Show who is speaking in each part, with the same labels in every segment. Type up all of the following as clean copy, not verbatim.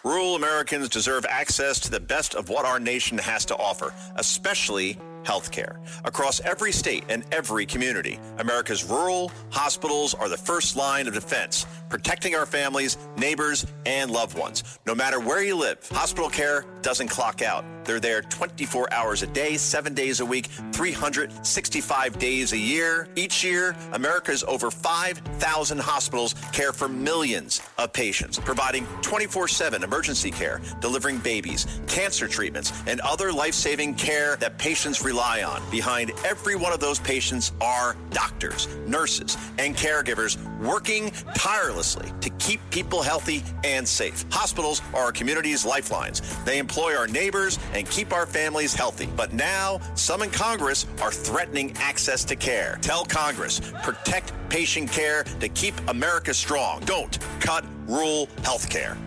Speaker 1: Rural Americans deserve access to the best of what our nation has to offer, especially healthcare. Across every state and every community, America's rural hospitals are the first line of defense, protecting our families, neighbors, and loved ones. No matter where you live, hospital care doesn't clock out. They're there 24 hours a day, 7 days a week, 365 days a year. Each year, America's over 5,000 hospitals care for millions of patients, providing 24/7 emergency care, delivering babies, cancer treatments, and other life-saving care that patients rely on. Behind every one of those patients are doctors, nurses, and caregivers working tirelessly to keep people healthy and safe. Hospitals are our community's lifelines. They employ our neighbors and keep our families healthy. But now, some in Congress are threatening access to care. Tell Congress, protect patient care to keep America strong. Don't cut rural health care.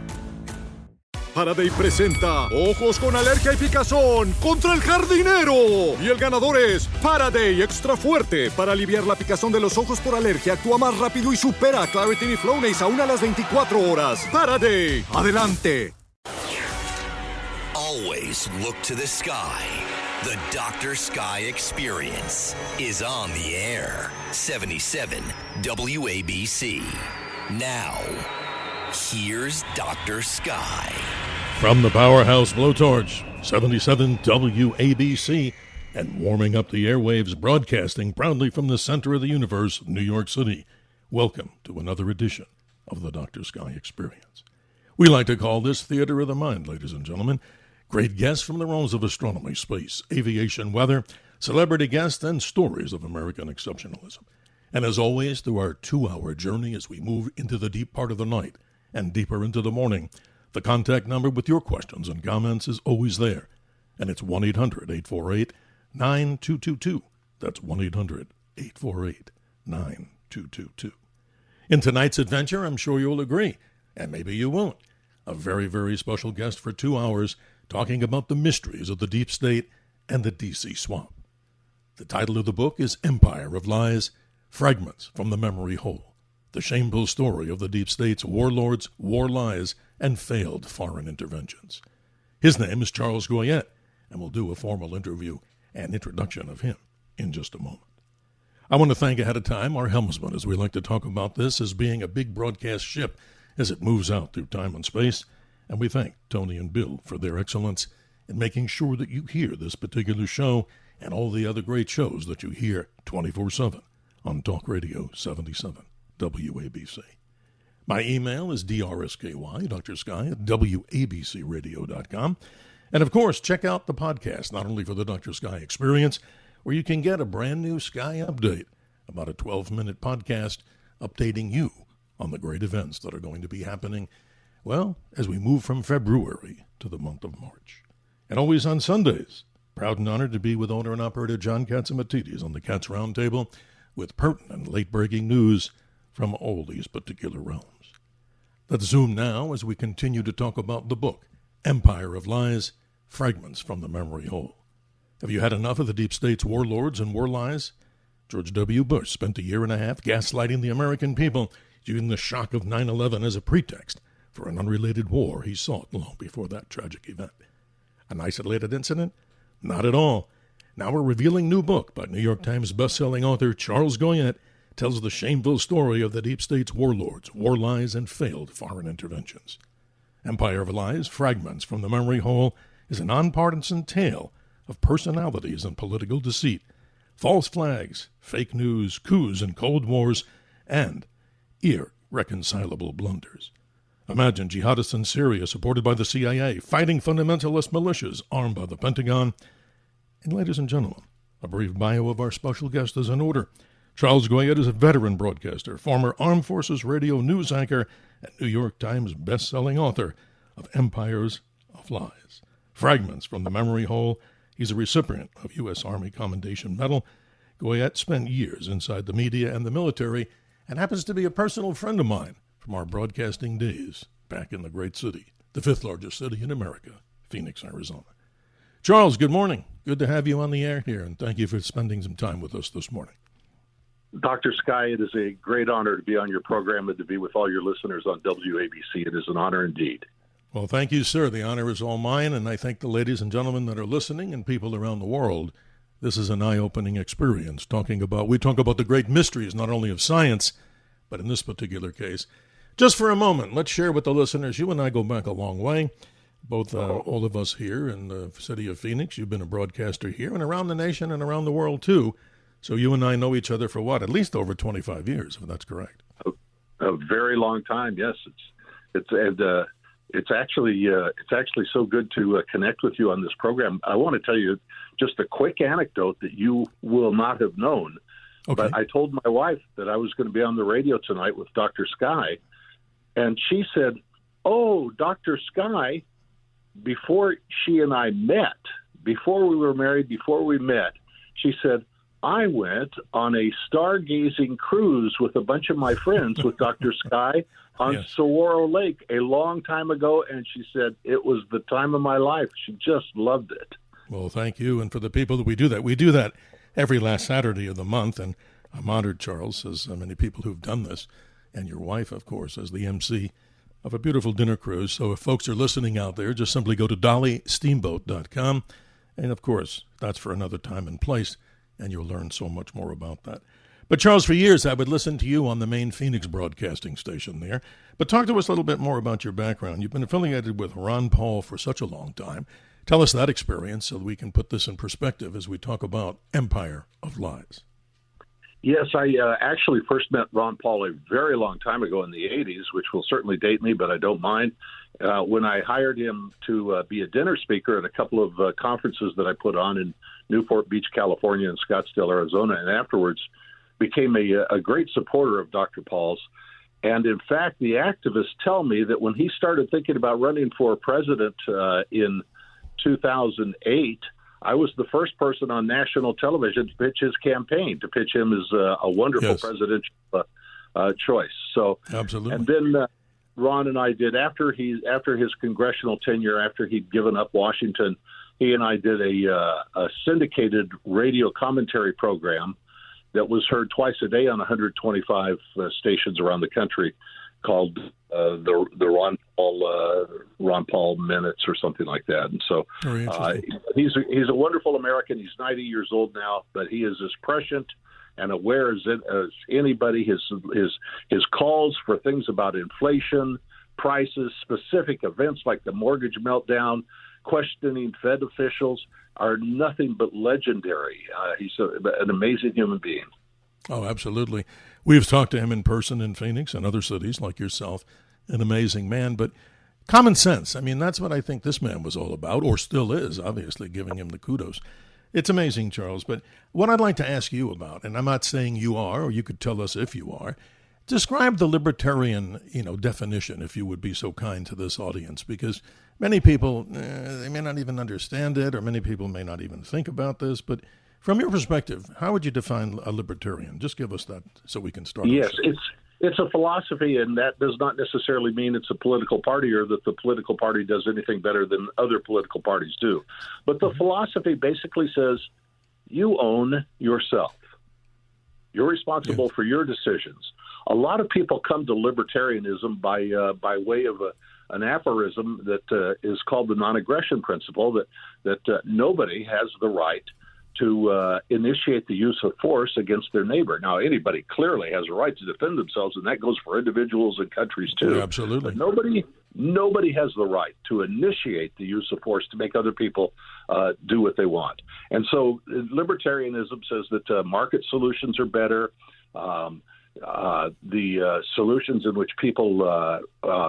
Speaker 2: Faraday presenta Ojos con Alergia y Picazón contra el jardinero. Y el ganador es Faraday Extra Fuerte. Para aliviar la picazón de los ojos por alergia, actúa más rápido y supera a Claritin y Flonase aún a las 24 horas. Faraday, adelante.
Speaker 3: Always look to the sky. The Dr. Sky Experience is on the air. 77 WABC. Now, here's Dr. Sky.
Speaker 4: From the powerhouse blowtorch, 77 WABC, and warming up the airwaves, broadcasting proudly from the center of the universe, New York City. Welcome to another edition of the Dr. Sky Experience. We like to call this Theater of the Mind, ladies and gentlemen. Great guests from the realms of astronomy, space, aviation, weather, celebrity guests, and stories of American exceptionalism. And as always, through our 2-hour journey as we move into the deep part of the night and deeper into the morning, the contact number with your questions and comments is always there, and it's 1-800-848-9222. That's 1-800-848-9222. In tonight's adventure, I'm sure you'll agree, and maybe you won't, a very, very special guest for 2 hours talking about the mysteries of the deep state and the D.C. swamp. The title of the book is Empire of Lies, Fragments from the Memory Hole, the shameful story of the deep state's warlords, war lies, and failed foreign interventions. His name is Charles Goyette, and we'll do a formal interview and introduction of him in just a moment. I want to thank ahead of time our helmsman, as we like to talk about this as being a big broadcast ship as it moves out through time and space, and we thank Tony and Bill for their excellence in making sure that you hear this particular show and all the other great shows that you hear 24/7 on Talk Radio 77 WABC. My email is drsky, Dr. Sky, at wabcradio.com. And, of course, check out the podcast, not only for the Dr. Sky Experience, where you can get a brand new Sky update, about a 12-minute podcast updating you on the great events that are going to be happening, well, as we move from February to the month of March. And always on Sundays, proud and honored to be with owner and operator John Katsimatidis on the Cats Roundtable with pertinent late-breaking news from all these particular realms. Let's zoom now as we continue to talk about the book, Empire of Lies, Fragments from the Memory Hole. Have you had enough of the deep state's warlords and war lies? George W. Bush spent 1.5 years gaslighting the American people, using the shock of 9/11 as a pretext for an unrelated war he sought long before that tragic event. An isolated incident? Not at all. Now a revealing new book by New York Times bestselling author Charles Goyette tells the shameful story of the deep state's warlords, war lies, and failed foreign interventions. Empire of Lies, Fragments from the Memory Hole is a nonpartisan tale of personalities and political deceit, false flags, fake news, coups and cold wars, and irreconcilable blunders. Imagine jihadists in Syria supported by the CIA, fighting fundamentalist militias armed by the Pentagon. And ladies and gentlemen, a brief bio of our special guest is in order. Charles Goyette is a veteran broadcaster, former Armed Forces radio news anchor, and New York Times best-selling author of Empires of Lies. Fragments from the Memory Hole. He's a recipient of U.S. Army Commendation Medal. Goyette spent years inside the media and the military and happens to be a personal friend of mine from our broadcasting days back in the great city, the fifth largest city in America, Phoenix, Arizona. Charles, good morning. Good to have you on the air here, and thank you for spending some time with us this morning.
Speaker 5: Dr. Sky, it is a great honor to be on your program and to be with all your listeners on WABC. It is an honor indeed.
Speaker 4: Well, thank you, sir. The honor is all mine, and I thank the ladies and gentlemen that are listening and people around the world. This is an eye-opening experience. We talk about the great mysteries, not only of science, but in this particular case. Just for a moment, let's share with the listeners. You and I go back a long way. Both all of us here in the city of Phoenix. You've been a broadcaster here and around the nation and around the world, too. So you and I know each other for what? At least over 25 years, if that's correct.
Speaker 5: A very long time, yes. It's actually so good to connect with you on this program. I want to tell you just a quick anecdote that you will not have known.
Speaker 4: Okay.
Speaker 5: But I told my wife that I was going to be on the radio tonight with Dr. Sky, and she said, "Oh, Dr. Sky," before she and I met, before we were married, before we met, she said, "I went on a stargazing cruise with a bunch of my friends with Dr. Sky on
Speaker 4: Yes.
Speaker 5: Saguaro Lake a long time ago," and she said it was the time of my life. She just loved it.
Speaker 4: Well, thank you. And for the people that we do that every last Saturday of the month. And I'm honored, Charles, as many people who've done this, and your wife, of course, as the MC of a beautiful dinner cruise. So if folks are listening out there, just simply go to dollysteamboat.com. And, of course, that's for another time and place, and you'll learn so much more about that. But, Charles, for years I would listen to you on the main Phoenix broadcasting station there. But talk to us a little bit more about your background. You've been affiliated with Ron Paul for such a long time. Tell us that experience so that we can put this in perspective as we talk about Empire of Lies.
Speaker 5: Yes, I actually first met Ron Paul a very long time ago in the 80s, which will certainly date me, but I don't mind. When I hired him to be a dinner speaker at a couple of conferences that I put on in Newport Beach, California, and Scottsdale, Arizona, and afterwards became a great supporter of Dr. Paul's. And in fact, the activists tell me that when he started thinking about running for president in 2008, I was the first person on national television to pitch his campaign, to pitch him as a wonderful presidential choice. So,
Speaker 4: absolutely.
Speaker 5: And then Ron and I did, after his congressional tenure, after he'd given up Washington, he and I did a syndicated radio commentary program that was heard twice a day on 125 stations around the country, called the Ron Paul Minutes or something like that. And so he's a wonderful American. He's 90 years old now, but he is as prescient and aware as anybody. His calls for things about inflation, prices, specific events like the mortgage meltdown, questioning Fed officials are nothing but legendary. He's an amazing human being.
Speaker 4: Oh, absolutely. We've talked to him in person in Phoenix and other cities like yourself. An amazing man, but common sense. I mean, that's what I think this man was all about, or still is, obviously, giving him the kudos. It's amazing, Charles, but what I'd like to ask you about, and I'm not saying you are, or you could tell us if you are, describe the libertarian, definition, if you would be so kind to this audience, because many people, they may not even understand it, or many people may not even think about this, but from your perspective, how would you define a libertarian? Just give us that so we can start.
Speaker 5: Yes, it's a philosophy, and that does not necessarily mean it's a political party or that the political party does anything better than other political parties do. But the philosophy basically says you own yourself. You're responsible for your decisions. A lot of people come to libertarianism by way of an aphorism that is called the non-aggression principle, that nobody has the right to initiate the use of force against their neighbor. Now, anybody clearly has a right to defend themselves, and that goes for individuals and countries too.
Speaker 4: Yeah, absolutely.
Speaker 5: But nobody has the right to initiate the use of force to make other people do what they want. And so libertarianism says that market solutions are better. The solutions in which people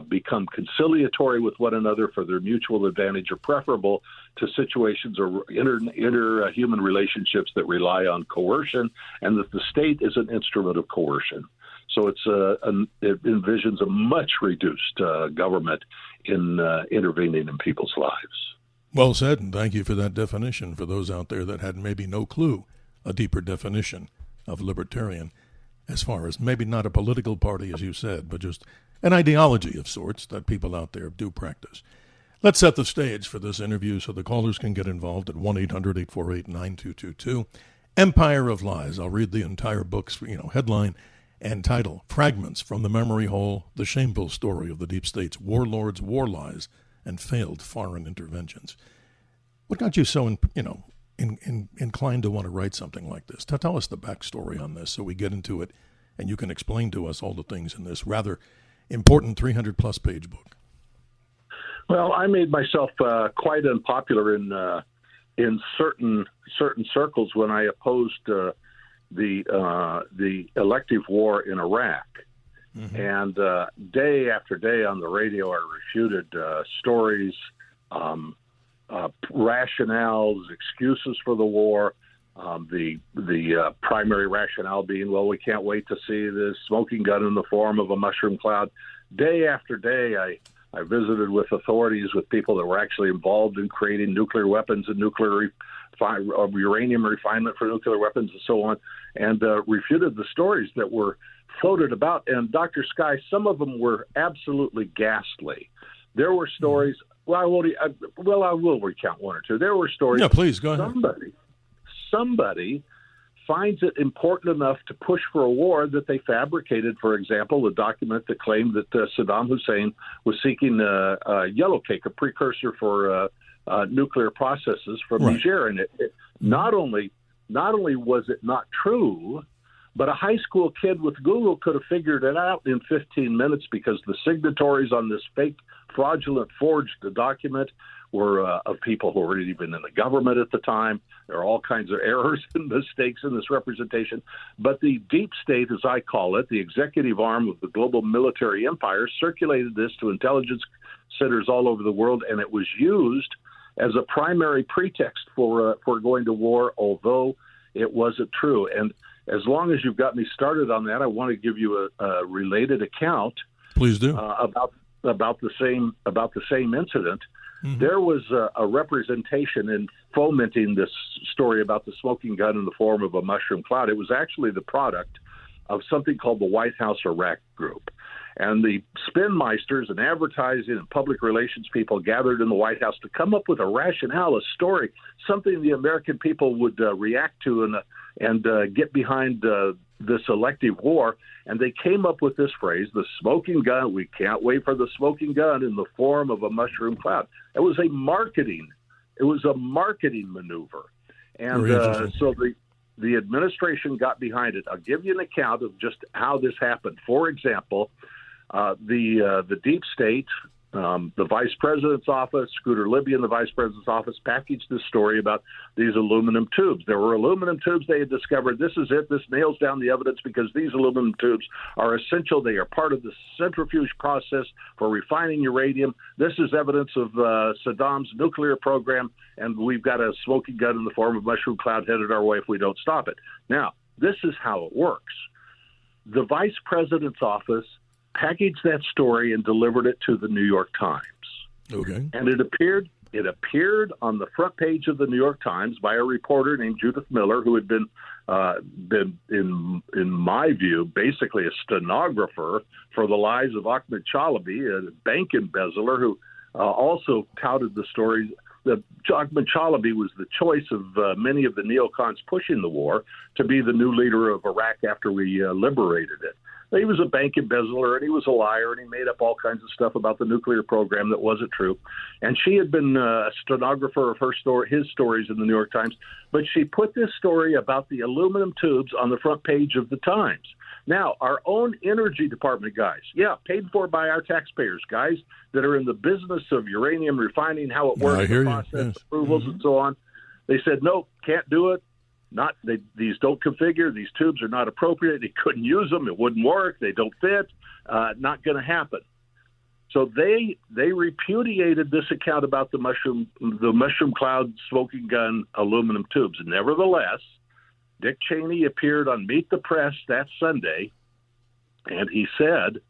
Speaker 5: become conciliatory with one another for their mutual advantage are preferable to situations or interhuman relationships that rely on coercion, and that the state is an instrument of coercion. So it envisions a much reduced government in intervening in people's lives.
Speaker 4: Well said, and thank you for that definition. For those out there that had maybe no clue, a deeper definition of libertarian, as far as maybe not a political party, as you said, but just an ideology of sorts that people out there do practice. Let's set the stage for this interview so the callers can get involved at 1-800-848-9222. Empire of Lies. I'll read the entire book's headline and title, Fragments from the Memory Hole, the Shameful Story of the Deep State's Warlords, War Lies, and failed foreign interventions. What got you so, inclined to want to write something like this? Tell us the backstory on this so we get into it and you can explain to us all the things in this rather important 300-plus page book.
Speaker 5: Well, I made myself quite unpopular in certain circles when I opposed the elective war in Iraq. Mm-hmm. And day after day on the radio, I refuted stories, rationales, excuses for the war. The primary rationale being, well, we can't wait to see this smoking gun in the form of a mushroom cloud. Day after day, I visited with authorities, with people that were actually involved in creating nuclear weapons and uranium refinement for nuclear weapons and so on, and refuted the stories that were floated about. And Dr. Sky, some of them were absolutely ghastly. There were stories. Well, I will recount one or two. There were stories.
Speaker 4: Yeah, please go ahead.
Speaker 5: Somebody finds it important enough to push for a war that they fabricated, for example, a document that claimed that Saddam Hussein was seeking yellow cake, a precursor for nuclear processes from Niger. And it not only was it not true, but a high school kid with Google could have figured it out in 15 minutes because the signatories on this fake, fraudulent, forged document were of people who weren't even in the government at the time. There are all kinds of errors and mistakes in this representation. But the deep state, as I call it, the executive arm of the global military empire, circulated this to intelligence centers all over the world, and it was used as a primary pretext for going to war, although it wasn't true. And as long as you've got me started on that, I want to give you a related account.
Speaker 4: Please do.
Speaker 5: About the same incident.
Speaker 4: Mm-hmm.
Speaker 5: There was a representation in fomenting this story about the smoking gun in the form of a mushroom cloud. It was actually the product of something called the White House Iraq Group. And the spinmeisters and advertising and public relations people gathered in the White House to come up with a rationale, a story, something the American people would react to and get behind this elective war. And they came up with this phrase, the smoking gun. We can't wait for the smoking gun in the form of a mushroom cloud. It was a marketing maneuver. And so the administration got behind it. I'll give you an account of just how this happened. For example, the deep state, the vice president's office, Scooter Libby in the vice president's office, packaged this story about these aluminum tubes. There were aluminum tubes they had discovered. This is it. This nails down the evidence because these aluminum tubes are essential. They are part of the centrifuge process for refining uranium. This is evidence of Saddam's nuclear program, and we've got a smoking gun in the form of mushroom cloud headed our way if we don't stop it. Now, this is how it works. The vice president's office packaged that story and delivered it to the New York Times.
Speaker 4: Okay.
Speaker 5: And it appeared on the front page of the New York Times by a reporter named Judith Miller, who had been in my view, basically a stenographer for the lies of Ahmed Chalabi, a bank embezzler who also touted the story. Ahmed Chalabi was the choice of many of the neocons pushing the war to be the new leader of Iraq after we liberated it. He was a bank embezzler, and he was a liar, and he made up all kinds of stuff about the nuclear program that wasn't true. And she had been a stenographer of his stories in the New York Times, but she put this story about the aluminum tubes on the front page of the Times. Now, our own Energy Department guys, paid for by our taxpayers, guys that are in the business of uranium refining, how it works, the process, approvals, and so on, they said, no, can't do it. These don't configure. These tubes are not appropriate. They couldn't use them. It wouldn't work. They don't fit. Not going to happen. So they repudiated this account about the mushroom cloud smoking gun aluminum tubes. Nevertheless, Dick Cheney appeared on Meet the Press that Sunday, and he said,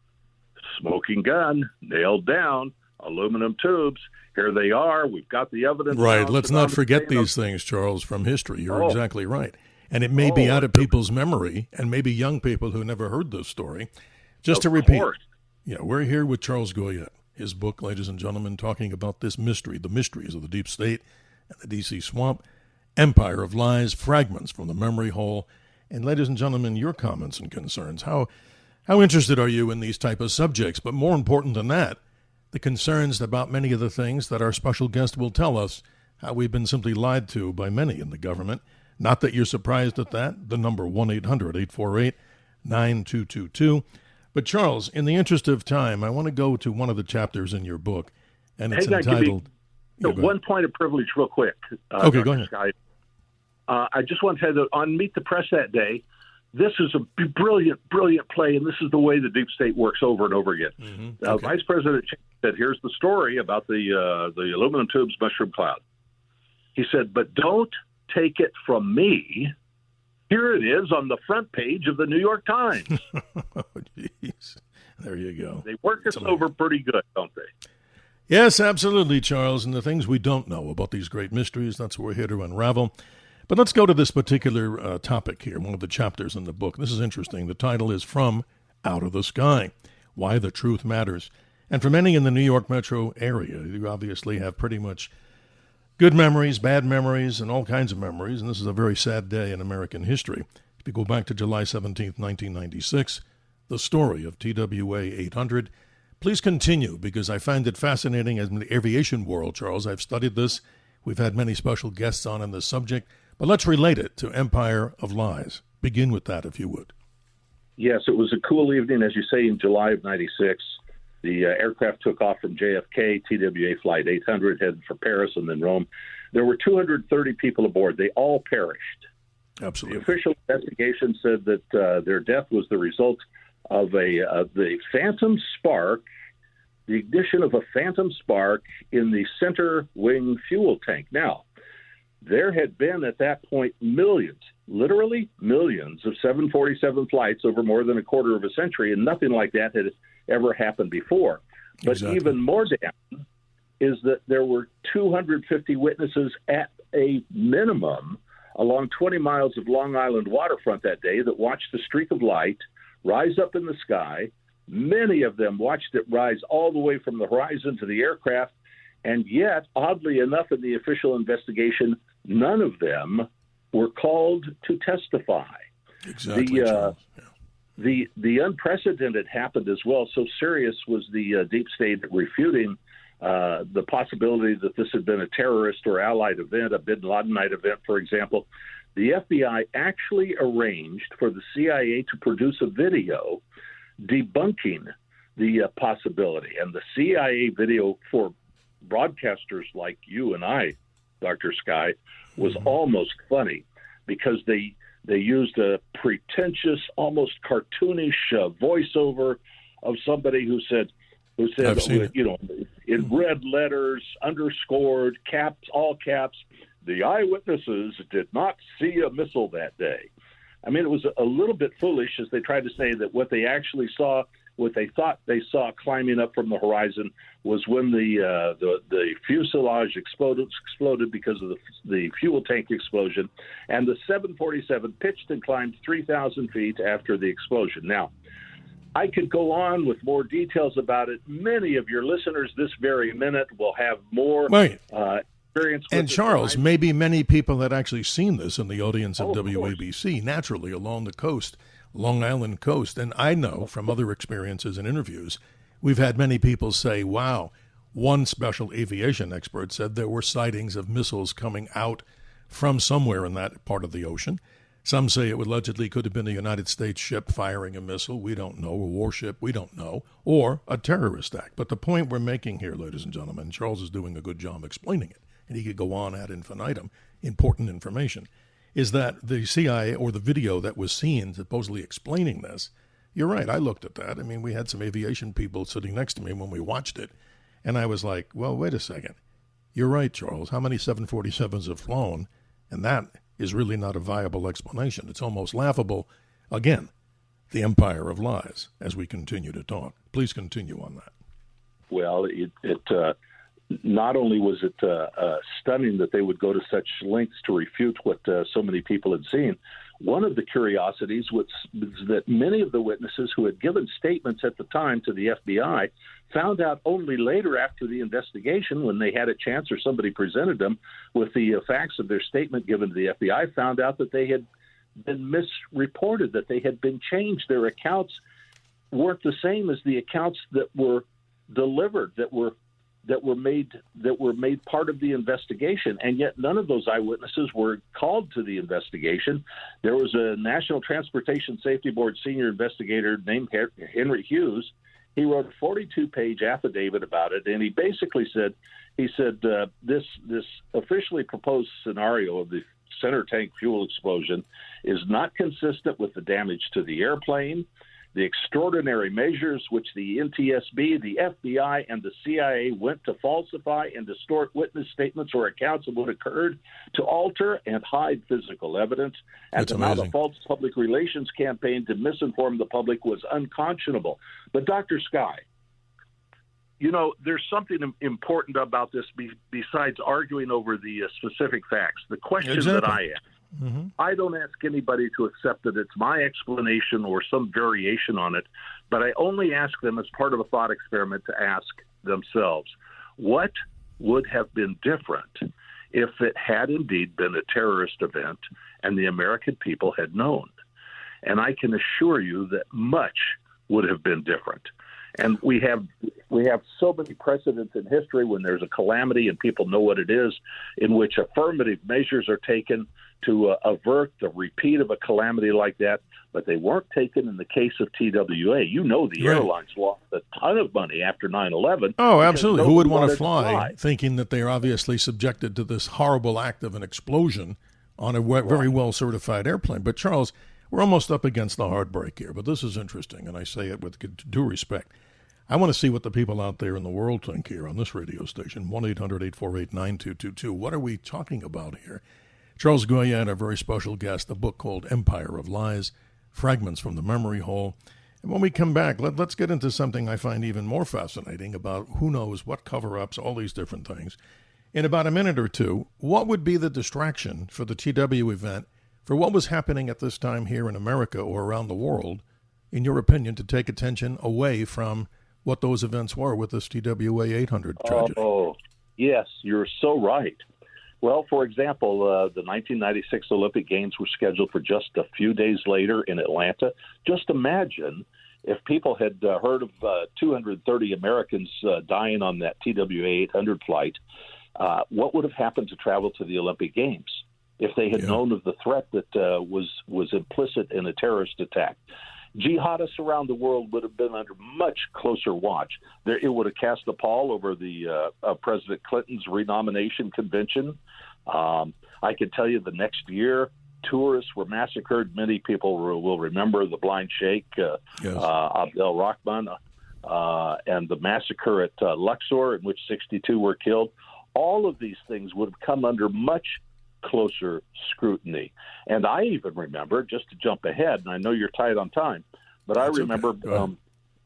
Speaker 5: "Smoking gun nailed down. Aluminum tubes. Here they are. We've got the evidence."
Speaker 4: Right. Let's not forget these things, Charles, from history. You're exactly right. And it may be out of people's memory, and maybe young people who never heard this story. Just to repeat, we're here with Charles Goyette. His book, ladies and gentlemen, talking about this mystery, the mysteries of the deep state and the D.C. swamp, empire of lies, fragments from the memory hole. And ladies and gentlemen, your comments and concerns. How interested are you in these type of subjects? But more important than that, the concerns about many of the things that our special guest will tell us, how we've been simply lied to by many in the government. Not that you're surprised at that. The number 1-800-848-9222. But Charles, in the interest of time, I want to go to one of the chapters in your book, and it's entitled...
Speaker 5: One point of privilege real quick.
Speaker 4: Okay, go ahead.
Speaker 5: Sky. I just want to say that on Meet the Press that day, this is a brilliant, brilliant play, and this is the way the deep state works over and over again.
Speaker 4: Mm-hmm. Okay.
Speaker 5: Vice President said, here's the story about the aluminum tubes mushroom cloud. He said, but don't take it from me. Here it is on the front page of the New York Times.
Speaker 4: Oh, jeez. There you go.
Speaker 5: They work us over pretty good, don't they?
Speaker 4: Yes, absolutely, Charles. And the things we don't know about these great mysteries, that's what we're here to unravel. But let's go to this particular topic here, one of the chapters in the book. This is interesting. The title is From Out of the Sky, Why the Truth Matters. And for many in the New York metro area, you obviously have pretty much good memories, bad memories, and all kinds of memories. And this is a very sad day in American history. If you go back to July 17th, 1996, the story of TWA 800. Please continue, because I find it fascinating as in the aviation world, Charles. I've studied this. We've had many special guests on this subject. But let's relate it to Empire of Lies. Begin with that, if you would.
Speaker 5: Yes, it was a cool evening, as you say, in July of 96. The aircraft took off from JFK, TWA Flight 800, headed for Paris and then Rome. There were 230 people aboard. They all perished.
Speaker 4: Absolutely.
Speaker 5: The official investigation said that their death was the result of the phantom spark, the ignition of a phantom spark in the center wing fuel tank. Now, there had been at that point millions, literally millions of 747 flights over more than a quarter of a century, and nothing like that had ever happened before. But
Speaker 4: Exactly.
Speaker 5: even more damning is that there were 250 witnesses at a minimum along 20 miles of Long Island waterfront that day that watched the streak of light rise up in the sky. Many of them watched it rise all the way from the horizon to the aircraft, and yet, oddly enough, in the official investigation, none of them were called to testify.
Speaker 4: Exactly, Charles. Yeah.
Speaker 5: The unprecedented happened as well. So serious was the deep state refuting the possibility that this had been a terrorist or allied event, a bin Ladenite event, for example. The FBI actually arranged for the CIA to produce a video debunking the possibility. And the CIA video for broadcasters like you and I, Dr. Sky, was almost funny because they used a pretentious, almost cartoonish voiceover of somebody who said, in red letters, underscored, caps, all caps, the eyewitnesses did not see a missile that day. I mean, it was a little bit foolish as they tried to say that what they actually saw, what they thought they saw climbing up from the horizon, was when the fuselage exploded because of the fuel tank explosion, and the 747 pitched and climbed 3,000 feet after the explosion. Now, I could go on with more details about it. Many of your listeners this very minute will have more experience with
Speaker 4: and Charles, maybe many people had actually seen this in the audience of WABC, naturally, along the coast, Long Island coast. And I know from other experiences and interviews, we've had many people say, wow, one special aviation expert said there were sightings of missiles coming out from somewhere in that part of the ocean. Some say it allegedly could have been a United States ship firing a missile. We don't know. A warship. We don't know. Or a terrorist act. But the point we're making here, ladies and gentlemen, Charles is doing a good job explaining it, and he could go on ad infinitum, important information, is that the CIA or the video that was seen supposedly explaining this, you're right, I looked at that. I mean, we had some aviation people sitting next to me when we watched it, and I was like, well, wait a second. You're right, Charles. How many 747s have flown? And that is really not a viable explanation. It's almost laughable. Again, the empire of lies, as we continue to talk. Please continue on that.
Speaker 5: Well, not only was it stunning that they would go to such lengths to refute what so many people had seen, one of the curiosities was that many of the witnesses who had given statements at the time to the FBI found out only later after the investigation, when they had a chance or somebody presented them with the facts of their statement given to the FBI, found out that they had been misreported, that they had been changed. Their accounts weren't the same as the accounts that were delivered that were made part of the investigation, and yet none of those eyewitnesses were called to the investigation. There was a National Transportation Safety Board senior investigator named Henry Hughes. He wrote a 42-page affidavit about it, and he basically said, this officially proposed scenario of the center tank fuel explosion is not consistent with the damage to the airplane, the extraordinary measures which the NTSB, the FBI, and the CIA went to falsify and distort witness statements or accounts of what occurred, to alter and hide physical evidence, and to mount a false public relations campaign to misinform the public was unconscionable. But Dr. Sky, there's something important about this besides arguing over the specific facts. The question that I ask, I don't ask anybody to accept that it's my explanation or some variation on it, but I only ask them as part of a thought experiment to ask themselves, what would have been different if it had indeed been a terrorist event and the American people had known? And I can assure you that much would have been different. And we have so many precedents in history when there's a calamity and people know what it is, in which affirmative measures are taken to avert the repeat of a calamity like that, but they weren't taken in the case of TWA. The airlines lost a ton of money after 9/11.
Speaker 4: Oh, absolutely. Who would want to fly thinking that they're obviously subjected to this horrible act of an explosion on a very well-certified airplane? But, Charles, we're almost up against the hard break here, but this is interesting, and I say it with due respect. I want to see what the people out there in the world think here on this radio station, 1-800-848-9222. What are we talking about here? Charles Goyette, a very special guest, a book called Empire of Lies, Fragments from the Memory Hole. And when we come back, let's get into something I find even more fascinating about who knows what cover-ups, all these different things. In about a minute or two, what would be the distraction for the TW event for what was happening at this time here in America or around the world, in your opinion, to take attention away from what those events were with this TWA 800 tragedy?
Speaker 5: Oh, yes, you're so right. Well, for example, the 1996 Olympic Games were scheduled for just a few days later in Atlanta. Just imagine if people had heard of 230 Americans dying on that TWA 800 flight, what would have happened to travel to the Olympic Games if they had known of the threat that was implicit in a terrorist attack? Jihadists around the world would have been under much closer watch. It would have cast a pall over the President Clinton's renomination convention. I can tell you the next year, tourists were massacred. Many people will remember the blind sheikh, Abdel Rahman, and the massacre at Luxor, in which 62 were killed. All of these things would have come under much closer scrutiny. And I even remember, just to jump ahead, and I know you're tight on time, but I remember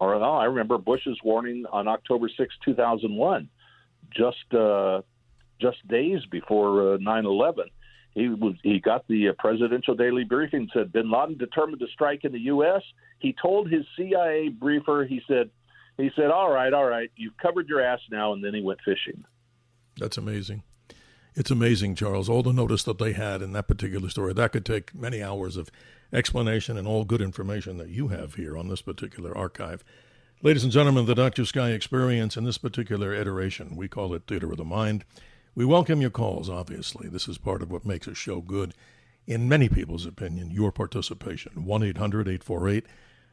Speaker 5: I remember Bush's warning on October 6, 2001, just days before 9/11. He got the presidential daily briefing, said bin Laden determined to strike in the U.S. He told his CIA briefer, he said, all right, you've covered your ass now, and then he went fishing.
Speaker 4: That's amazing. It's amazing, Charles, all the notice that they had in that particular story. That could take many hours of explanation and all good information that you have here on this particular archive. Ladies and gentlemen, the Dr. Sky Experience in this particular iteration, we call it Theater of the Mind. We welcome your calls, obviously. This is part of what makes a show good. In many people's opinion, your participation,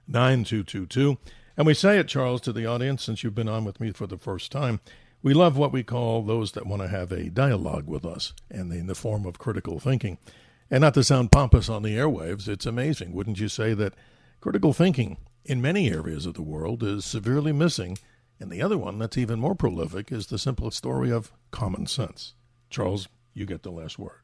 Speaker 4: 1-800-848-9222. And we say it, Charles, to the audience, since you've been on with me for the first time, we love what we call those that want to have a dialogue with us, and in the form of critical thinking. And not to sound pompous on the airwaves, it's amazing, wouldn't you say, that critical thinking in many areas of the world is severely missing, and the other one that's even more prolific is the simple story of common sense. Charles, you get the last word.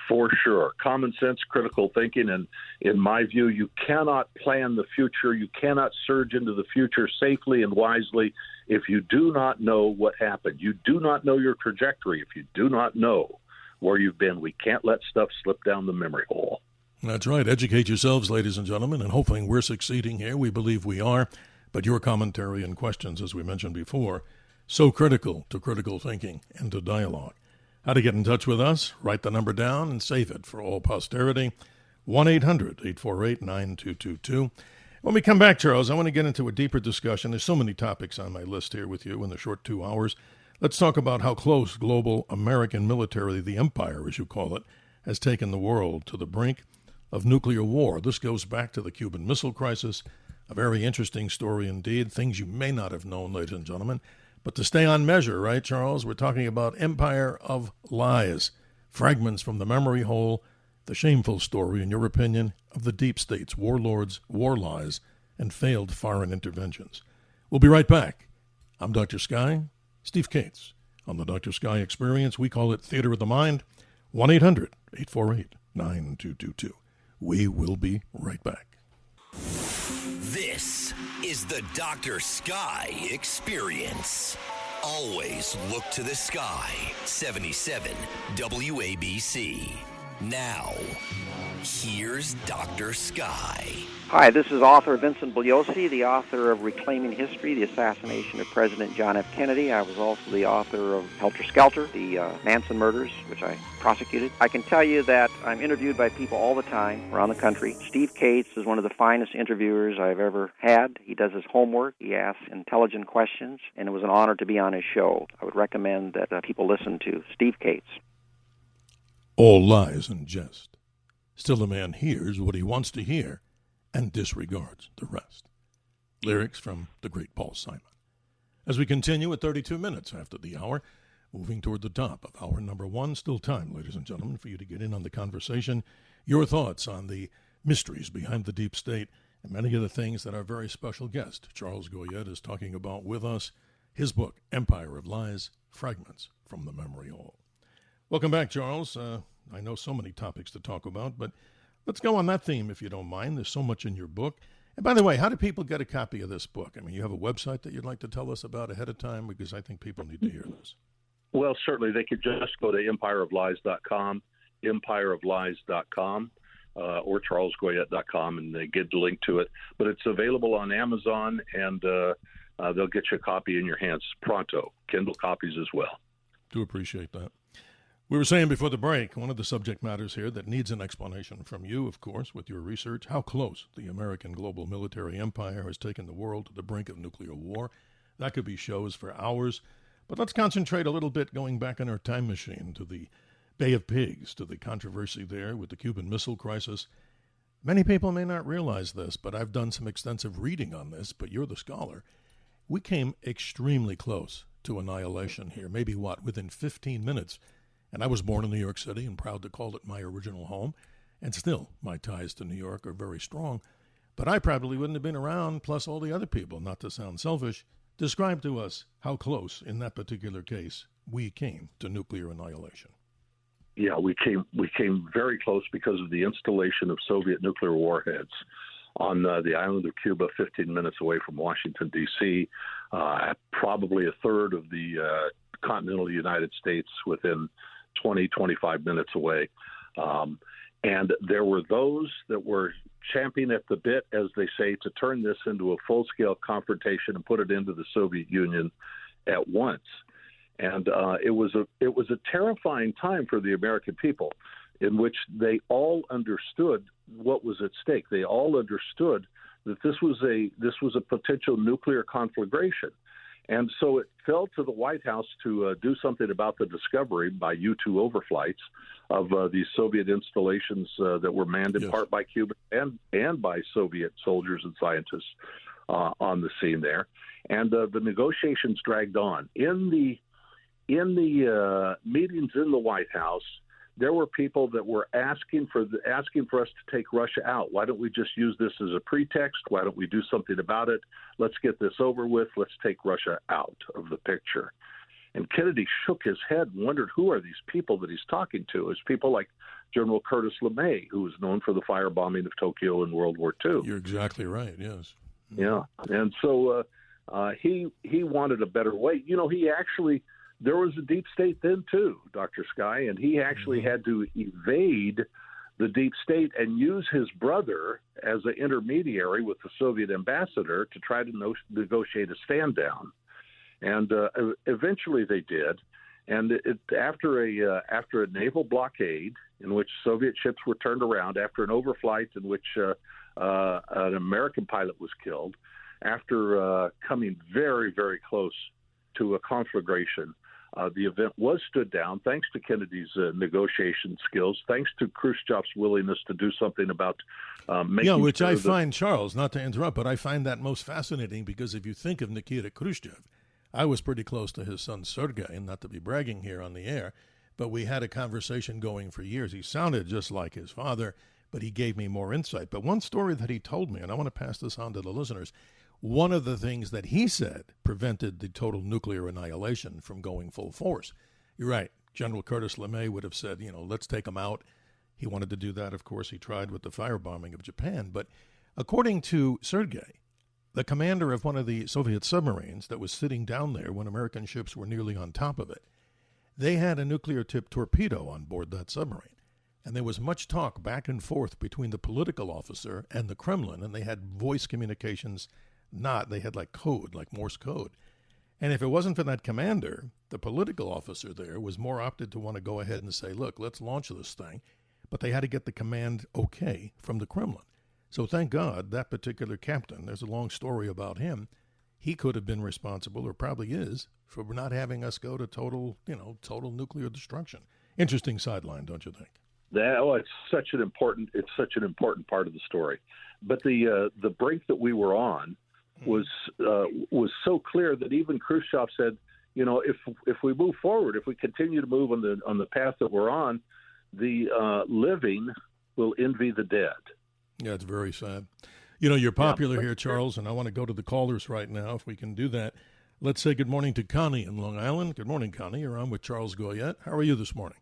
Speaker 5: For sure. Common sense, critical thinking, and in my view, you cannot plan the future. You cannot surge into the future safely and wisely if you do not know what happened. You do not know your trajectory. If you do not know where you've been, we can't let stuff slip down the memory hole.
Speaker 4: That's right. Educate yourselves, ladies and gentlemen, and hopefully we're succeeding here. We believe we are, but your commentary and questions, as we mentioned before, so critical to critical thinking and to dialogue. How to get in touch with us? Write the number down and save it for all posterity. 1-800-848-9222. When we come back, Charles, I want to get into a deeper discussion. There's so many topics on my list here with you in the short 2 hours. Let's talk about how close global American military, the empire, as you call it, has taken the world to the brink of nuclear war. This goes back to the Cuban Missile Crisis, a very interesting story indeed, things you may not have known, ladies and gentlemen. But to stay on measure, right, Charles, we're talking about empire of lies, fragments from the memory hole, the shameful story, in your opinion, of the deep state's warlords, war lies, and failed foreign interventions. We'll be right back. I'm Dr. Sky, Steve Cates. On the Dr. Sky Experience, we call it Theater of the Mind, 1-800-848-9222. We will be right back.
Speaker 3: This is the Dr. Sky Experience. Always look to the sky. 77 WABC. Now, here's Dr. Sky.
Speaker 6: Hi, this is author Vincent Bugliosi, the author of Reclaiming History, the Assassination of President John F. Kennedy. I was also the author of Helter Skelter, the Manson murders, which I prosecuted. I can tell you that I'm interviewed by people all the time around the country. Steve Cates is one of the finest interviewers I've ever had. He does his homework. He asks intelligent questions, and it was an honor to be on his show. I would recommend that people listen to Steve Cates.
Speaker 4: All lies and jest. Still a man hears what he wants to hear and disregards the rest. Lyrics from the great Paul Simon. As we continue at 32 minutes after the hour, moving toward the top of hour number one, still time, ladies and gentlemen, for you to get in on the conversation, your thoughts on the mysteries behind the deep state and many of the things that our very special guest, Charles Goyette, is talking about with us, his book, Empire of Lies, Fragments from the Memory Hole. Welcome back, Charles. I know so many topics to talk about, but let's go on that theme if you don't mind. There's so much in your book. And by the way, how do people get a copy of this book? I mean, you have a website that you'd like to tell us about ahead of time, because I think people need to hear this.
Speaker 5: Well, certainly they could just go to empireoflies.com, empireoflies.com, or charlesgoyette.com, and they get the link to it. But it's available on Amazon, and they'll get you a copy in your hands pronto. Kindle copies as well.
Speaker 4: Do appreciate that. We were saying before the break, one of the subject matters here that needs an explanation from you, of course, with your research, how close the American global military empire has taken the world to the brink of nuclear war. That could be shows for hours, but let's concentrate a little bit going back in our time machine to the Bay of Pigs, to the controversy there with the Cuban Missile Crisis. Many people may not realize this, but I've done some extensive reading on this, but you're the scholar. We came extremely close to annihilation here, maybe within 15 minutes. And I was born in New York City and proud to call it my original home. And still, my ties to New York are very strong. But I probably wouldn't have been around, plus all the other people, not to sound selfish. Describe to us how close, in that particular case, we came to nuclear annihilation.
Speaker 5: Yeah, we came very close because of the installation of Soviet nuclear warheads on the island of Cuba, 15 minutes away from Washington, D.C., probably a third of the continental United States within 20, 25 minutes away. And there were those that were champing at the bit, as they say, to turn this into a full-scale confrontation and put it into the Soviet Union at once. And it was a terrifying time for the American people, in which they all understood what was at stake. They all understood that this was a potential nuclear conflagration. And so it fell to the White House to do something about the discovery by U-2 overflights of these Soviet installations that were manned in part by Cuba and by Soviet soldiers and scientists on the scene there. And the negotiations dragged on. In the meetings in the White House, there were people that were asking for us to take Russia out. Why don't we just use this as a pretext? Why don't we do something about it? Let's get this over with. Let's take Russia out of the picture. And Kennedy shook his head and wondered, who are these people that he's talking to? It's people like General Curtis LeMay, who was known for the firebombing of Tokyo in World War II.
Speaker 4: You're exactly right, yes.
Speaker 5: Yeah, and so he wanted a better way. You know, there was a deep state then, too, Dr. Sky, and he actually had to evade the deep state and use his brother as an intermediary with the Soviet ambassador to try to negotiate a stand down. And eventually they did. And after a naval blockade in which Soviet ships were turned around, after an overflight in which an American pilot was killed after coming very, very close to a conflagration. The event was stood down thanks to Kennedy's negotiation skills, thanks to Khrushchev's willingness to do something about making
Speaker 4: Yeah, which
Speaker 5: sure
Speaker 4: I find, Charles, not to interrupt, but I find that most fascinating because if you think of Nikita Khrushchev, I was pretty close to his son Sergei, and not to be bragging here on the air, but we had a conversation going for years. He sounded just like his father, but he gave me more insight. But one story that he told me, and I want to pass this on to the listeners, one of the things that he said prevented the total nuclear annihilation from going full force. You're right. General Curtis LeMay would have said, let's take them out. He wanted to do that. Of course, he tried with the firebombing of Japan. But according to Sergei, the commander of one of the Soviet submarines that was sitting down there when American ships were nearly on top of it, they had a nuclear-tipped torpedo on board that submarine. And there was much talk back and forth between the political officer and the Kremlin, and they had voice communications. They had like code, like Morse code. And if it wasn't for that commander, the political officer there was more opted to want to go ahead and say, look, let's launch this thing. But they had to get the command okay from the Kremlin. So thank God that particular captain, there's a long story about him, he could have been responsible, or probably is, for not having us go to total nuclear destruction. Interesting sideline, don't you think?
Speaker 5: It's such an important part of the story. But the break that we were on was so clear that even Khrushchev said, if we move forward, if we continue to move on the path that we're on, the living will envy the dead.
Speaker 4: Yeah, it's very sad. You're popular here, Charles, and I want to go to the callers right now if we can do that. Let's say good morning to Connie in Long Island. Good morning, Connie. You're on with Charles Goyette. How are you this morning?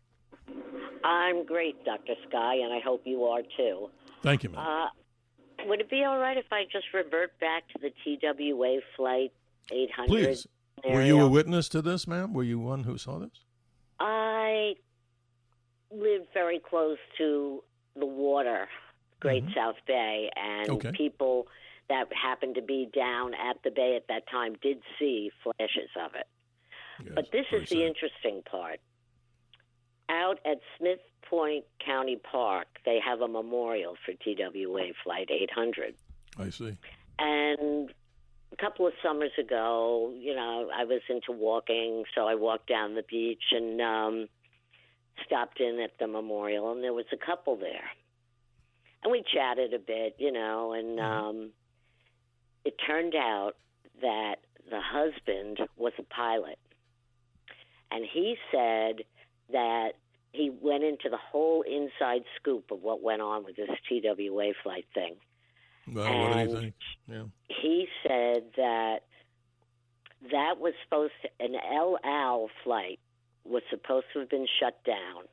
Speaker 7: I'm great, Dr. Sky, and I hope you are too.
Speaker 4: Thank you, ma'am.
Speaker 7: Would it be all right if I just revert back to the TWA Flight 800?
Speaker 4: Please.
Speaker 7: Scenario?
Speaker 4: Were you a witness to this, ma'am? Were you one who saw this?
Speaker 7: I lived very close to the water, Great South Bay, and people that happened to be down at the bay at that time did see flashes of it.
Speaker 4: Yes,
Speaker 7: but this is the interesting part. Out at Smith Point County Park, they have a memorial for TWA Flight 800.
Speaker 4: I see.
Speaker 7: And a couple of summers ago, I was into walking, so I walked down the beach and stopped in at the memorial, and there was a couple there. And we chatted a bit, and it turned out that the husband was a pilot. And he said that he went into the whole inside scoop of what went on with this TWA flight thing.
Speaker 4: Well, what do you think? Yeah.
Speaker 7: He said that was supposed to, an El Al flight was supposed to have been shot down.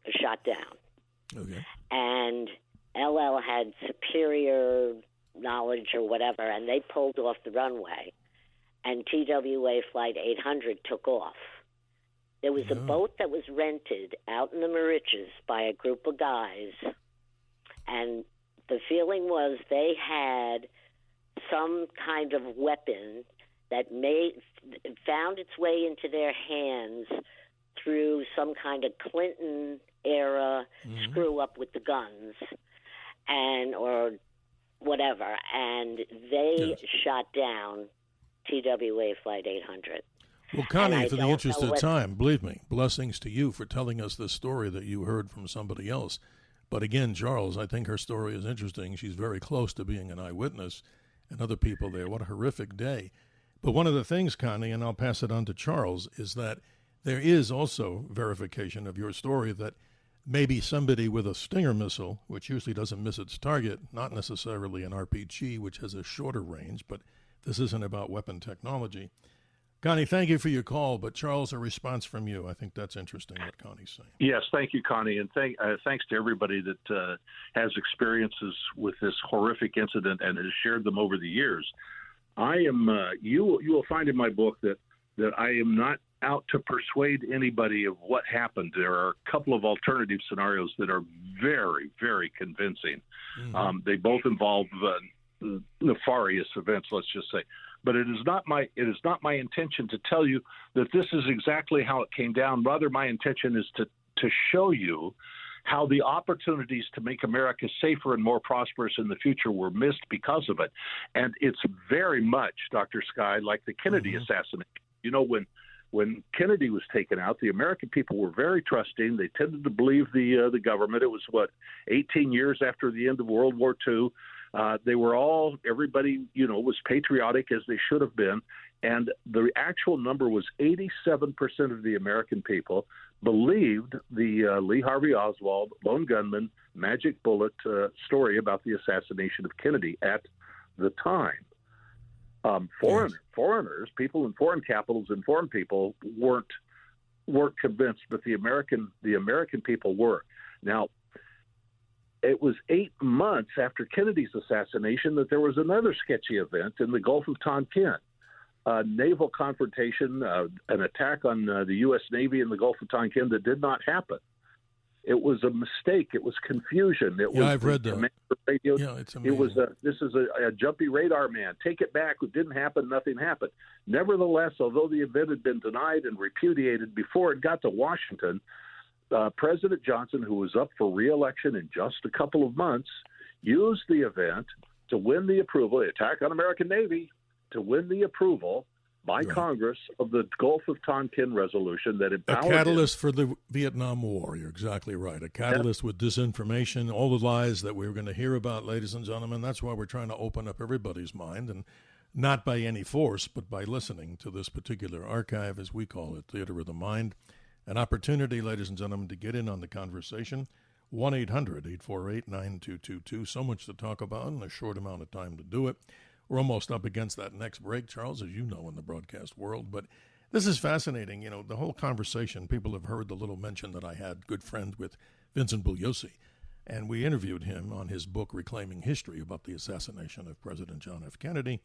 Speaker 4: Okay.
Speaker 7: And El Al had superior knowledge or whatever, and they pulled off the runway, and TWA Flight 800 took off. There was a boat that was rented out in the Mauritius by a group of guys, and the feeling was they had some kind of weapon that found its way into their hands through some kind of Clinton-era screw-up with the guns or whatever, and they shot down TWA Flight 800.
Speaker 4: Well, Connie, for the interest of time, believe me, blessings to you for telling us this story that you heard from somebody else. But again, Charles, I think her story is interesting. She's very close to being an eyewitness, and other people there. What a horrific day. But one of the things, Connie, and I'll pass it on to Charles, is that there is also verification of your story that maybe somebody with a Stinger missile, which usually doesn't miss its target, not necessarily an RPG, which has a shorter range, but this isn't about weapon technology. Connie, thank you for your call, but Charles, a response from you. I think that's interesting what Connie's saying.
Speaker 5: Yes, thank you, Connie, and thanks to everybody that has experiences with this horrific incident and has shared them over the years. I am. You will find in my book that I am not out to persuade anybody of what happened. There are a couple of alternative scenarios that are very, very convincing. They both involve nefarious events, let's just say. But it is not my intention to tell you that this is exactly how it came down. Rather, my intention is to show you how the opportunities to make America safer and more prosperous in the future were missed because of it. And it's very much, Dr. Sky, like the Kennedy assassination. You know, when Kennedy was taken out, the American people were very trusting. They tended to believe the government. It was, 18 years after the end of World War II. They were everybody, was patriotic as they should have been. And the actual number was 87% of the American people believed the Lee Harvey Oswald, lone gunman, magic bullet story about the assassination of Kennedy at the time. Foreigners, people in foreign capitals and foreign people weren't convinced, but the American people were. Now, it was 8 months after Kennedy's assassination that there was another sketchy event in the Gulf of Tonkin. A naval confrontation, an attack on the U.S. Navy in the Gulf of Tonkin that did not happen. It was a mistake. It was confusion.
Speaker 4: I've read that.
Speaker 5: Radio.
Speaker 4: Yeah, it's amazing.
Speaker 5: It was this is a jumpy radar man. Take it back. It didn't happen. Nothing happened. Nevertheless, although the event had been denied and repudiated before it got to Washington, President Johnson, who was up for re-election in just a couple of months, used the event to win the approval, the attack on American Navy, to win the approval by Congress of the Gulf of Tonkin resolution that empowered
Speaker 4: a catalyst for the Vietnam War. You're exactly right. A catalyst with disinformation, all the lies that we were going to hear about, ladies and gentlemen. That's why we're trying to open up everybody's mind, and not by any force, but by listening to this particular archive, as we call it, Theater of the Mind. An opportunity, ladies and gentlemen, to get in on the conversation. 1-800-848-9222. So much to talk about in a short amount of time to do it. We're almost up against that next break, Charles, as you know, in the broadcast world. But this is fascinating. The whole conversation, people have heard the little mention that I had, good friend with Vincent Bugliosi. And we interviewed him on his book, Reclaiming History, about the assassination of President John F. Kennedy.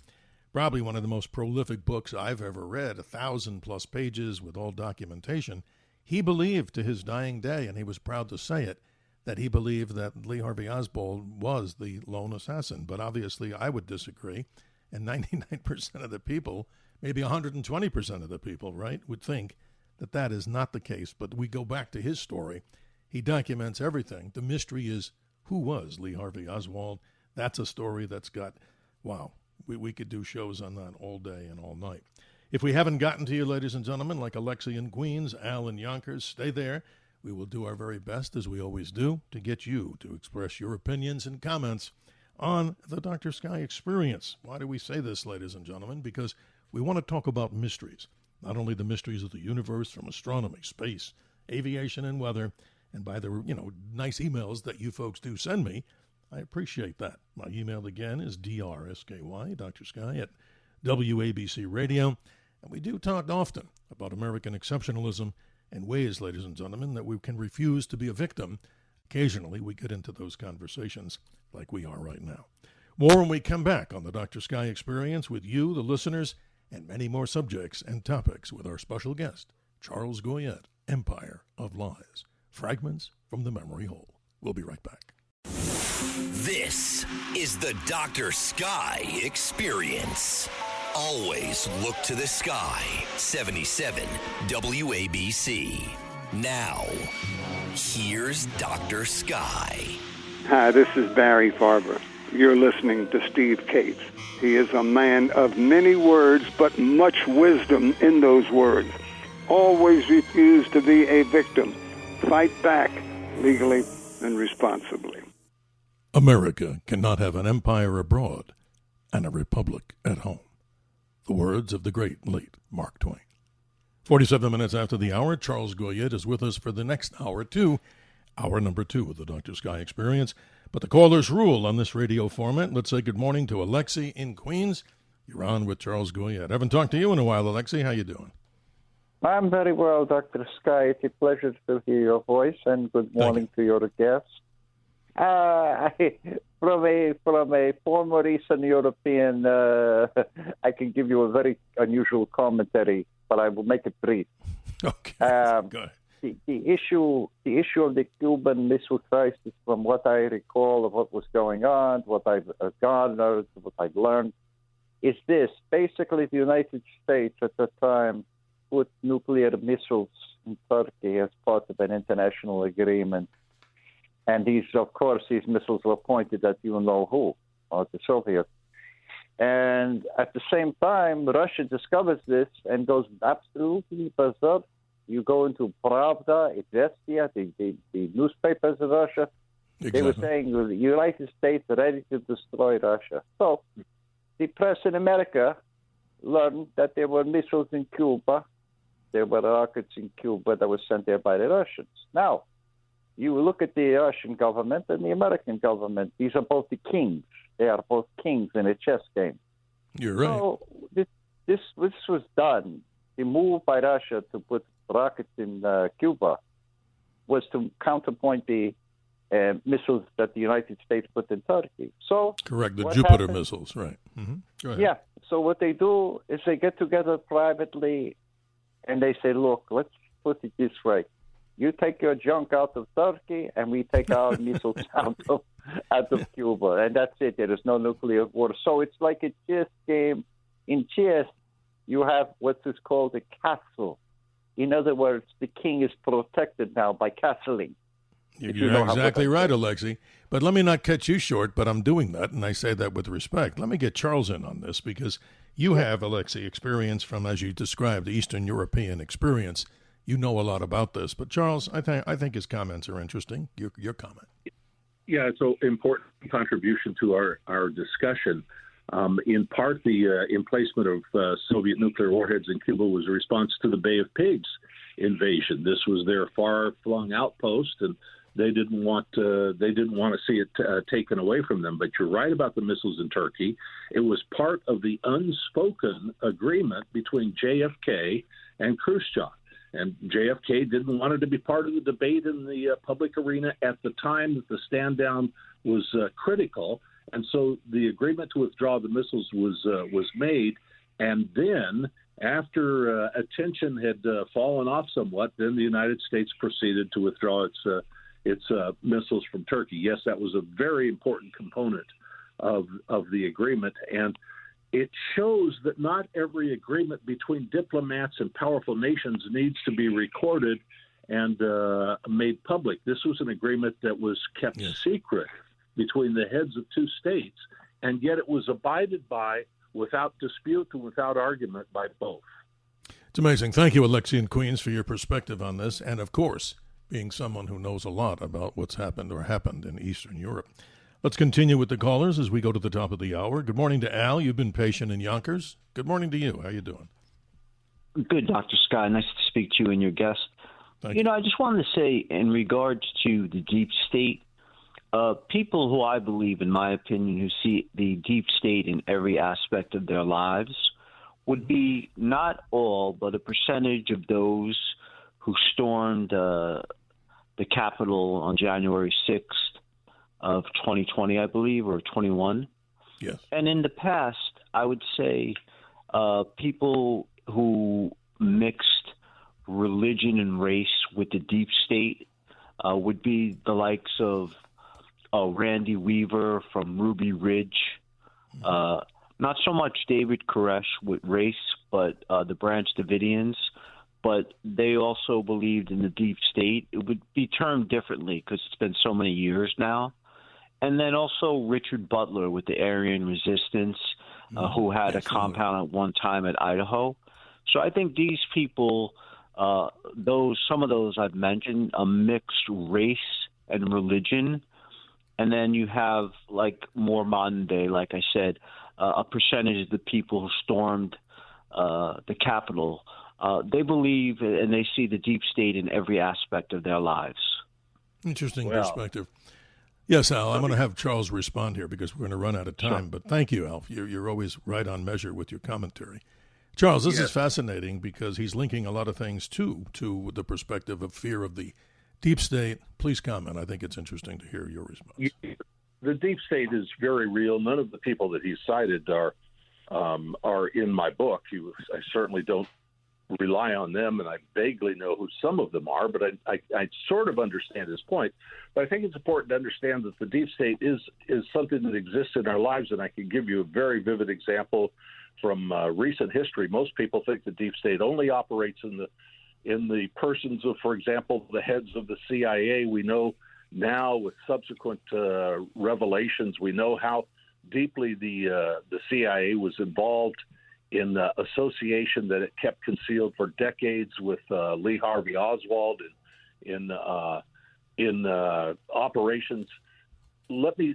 Speaker 4: Probably one of the most prolific books I've ever read, 1,000+ pages with all documentation. He believed to his dying day, and he was proud to say it, that he believed that Lee Harvey Oswald was the lone assassin. But obviously I would disagree, and 99% of the people, maybe 120% of the people, right, would think that that is not the case. But we go back to his story. He documents everything. The mystery is, who was Lee Harvey Oswald? That's a story that's got, wow, we could do shows on that all day and all night. If we haven't gotten to you, ladies and gentlemen, like Alexi in Queens, Al in Yonkers, stay there. We will do our very best, as we always do, to get you to express your opinions and comments on the Dr. Sky experience. Why do we say this, ladies and gentlemen? Because we want to talk about mysteries, not only the mysteries of the universe from astronomy, space, aviation, and weather, and by the nice emails that you folks do send me. I appreciate that. My email again is drsky, Dr. Sky, at WABC Radio. And we do talk often about American exceptionalism and ways, ladies and gentlemen, that we can refuse to be a victim. Occasionally, we get into those conversations like we are right now. More when we come back on the Dr. Sky Experience with you, the listeners, and many more subjects and topics with our special guest, Charles Goyette, Empire of Lies. Fragments from the Memory Hole. We'll be right back.
Speaker 3: This is the Dr. Sky Experience. Always look to the sky. 77 WABC. Now, here's Dr. Sky.
Speaker 8: Hi, this is Barry Farber. You're listening to Steve Cates. He is a man of many words, but much wisdom in those words. Always refuse to be a victim. Fight back legally and responsibly.
Speaker 4: America cannot have an empire abroad and a republic at home. The words of the great late Mark Twain. 47 minutes after the hour, Charles Goyette is with us for the next hour, hour number 2 of the Dr. Sky Experience. But the callers rule on this radio format. Let's say good morning to Alexi in Queens. You're on with Charles Goyette. Haven't talked to you in a while, Alexi. How you doing?
Speaker 9: I'm very well, Dr. Sky. It's a pleasure to hear your voice, and good morning to your guests. From a former Eastern European, I can give you a very unusual commentary, but I will make it brief.
Speaker 4: Okay. Go ahead.
Speaker 9: The issue of the Cuban Missile Crisis, from what I recall of what was going on, what I've garnered, what I've learned, is this. Basically, the United States at the time put nuclear missiles in Turkey as part of an international agreement. And these missiles were pointed at you know who, or the Soviets. And at the same time, Russia discovers this and goes absolutely berserk. You go into Pravda, Izvestia, the newspapers of Russia.
Speaker 4: Exactly.
Speaker 9: They were saying the United States are ready to destroy Russia. So the press in America learned that there were missiles in Cuba. There were rockets in Cuba that were sent there by the Russians. Now, you look at the Russian government and the American government. These are both the kings. They are both kings in a chess game.
Speaker 4: You're right.
Speaker 9: So this was done. The move by Russia to put rockets in Cuba was to counterpoint the missiles that the United States put in Turkey. So
Speaker 4: correct, the
Speaker 9: what
Speaker 4: Jupiter
Speaker 9: happened,
Speaker 4: missiles, right? Mm-hmm. Go ahead.
Speaker 9: Yeah. So what they do is they get together privately, and they say, "Look, let's put it this way: you take your junk out of Turkey, and we take our missiles out of Cuba, and that's it. There is no nuclear war." So it's like a chess game. In chess, you have what is called a castle. In other words, the king is protected now by castling.
Speaker 4: You're exactly right, Alexei. But let me not cut you short, but I'm doing that, and I say that with respect. Let me get Charles in on this, because you have, Alexei, experience from, as you described, the Eastern European experience. You know a lot about this. But, Charles, I think his comments are interesting. Your comment.
Speaker 5: Yeah, it's an important contribution to our discussion. In part, the emplacement of Soviet nuclear warheads in Cuba was a response to the Bay of Pigs invasion. This was their far-flung outpost, and they didn't want to see it taken away from them. But you're right about the missiles in Turkey. It was part of the unspoken agreement between JFK and Khrushchev. And JFK didn't want it to be part of the debate in the public arena at the time that the stand-down was critical. And so the agreement to withdraw the missiles was made. And then, after attention had fallen off somewhat, then the United States proceeded to withdraw its missiles from Turkey. Yes, that was a very important component of the agreement. And it shows that not every agreement between diplomats and powerful nations needs to be recorded and made public. This was an agreement that was kept secret between the heads of two states, and yet it was abided by without dispute and without argument by both.
Speaker 4: It's amazing. Thank you, Alexei in Queens, for your perspective on this, and of course, being someone who knows a lot about what's happened in Eastern Europe. Let's continue with the callers as we go to the top of the hour. Good morning to Al. You've been patient in Yonkers. Good morning to you. How you doing?
Speaker 10: Good, Dr. Scott. Nice to speak to you and your guest.
Speaker 4: Thank you.
Speaker 10: I just wanted to say, in regards to the deep state, people who I believe, in my opinion, who see the deep state in every aspect of their lives would be not all, but a percentage of those who stormed the Capitol on January 6th of 2020, I believe, or 21.
Speaker 4: Yes.
Speaker 10: And in the past, I would say people who mixed religion and race with the deep state would be the likes of Randy Weaver from Ruby Ridge. Not so much David Koresh with race, but the Branch Davidians. But they also believed in the deep state. It would be termed differently because it's been so many years now. And then also Richard Butler with the Aryan Resistance, who had a compound at one time at Idaho. So I think these people, some of those I've mentioned, a mixed race and religion. And then you have, like, more modern day, like I said, a percentage of the people who stormed the Capitol. They believe and they see the deep state in every aspect of their lives.
Speaker 4: Interesting perspective. Yes, Al, I'm going to have Charles respond here because we're going to run out of time. Sure. But thank you, Al. You're always right on measure with your commentary. Charles, this is fascinating because he's linking a lot of things, too, to the perspective of fear of the deep state. Please comment. I think it's interesting to hear your response.
Speaker 5: The deep state is very real. None of the people that he cited are in my book. I certainly don't rely on them, and I vaguely know who some of them are, but I sort of understand his point. But I think it's important to understand that the deep state is something that exists in our lives, and I can give you a very vivid example from recent history. Most people think the deep state only operates in the persons of, for example, the heads of the CIA. We know Now, with subsequent revelations, we know how deeply the CIA was involved in the association that it kept concealed for decades with Lee Harvey Oswald in operations. Let me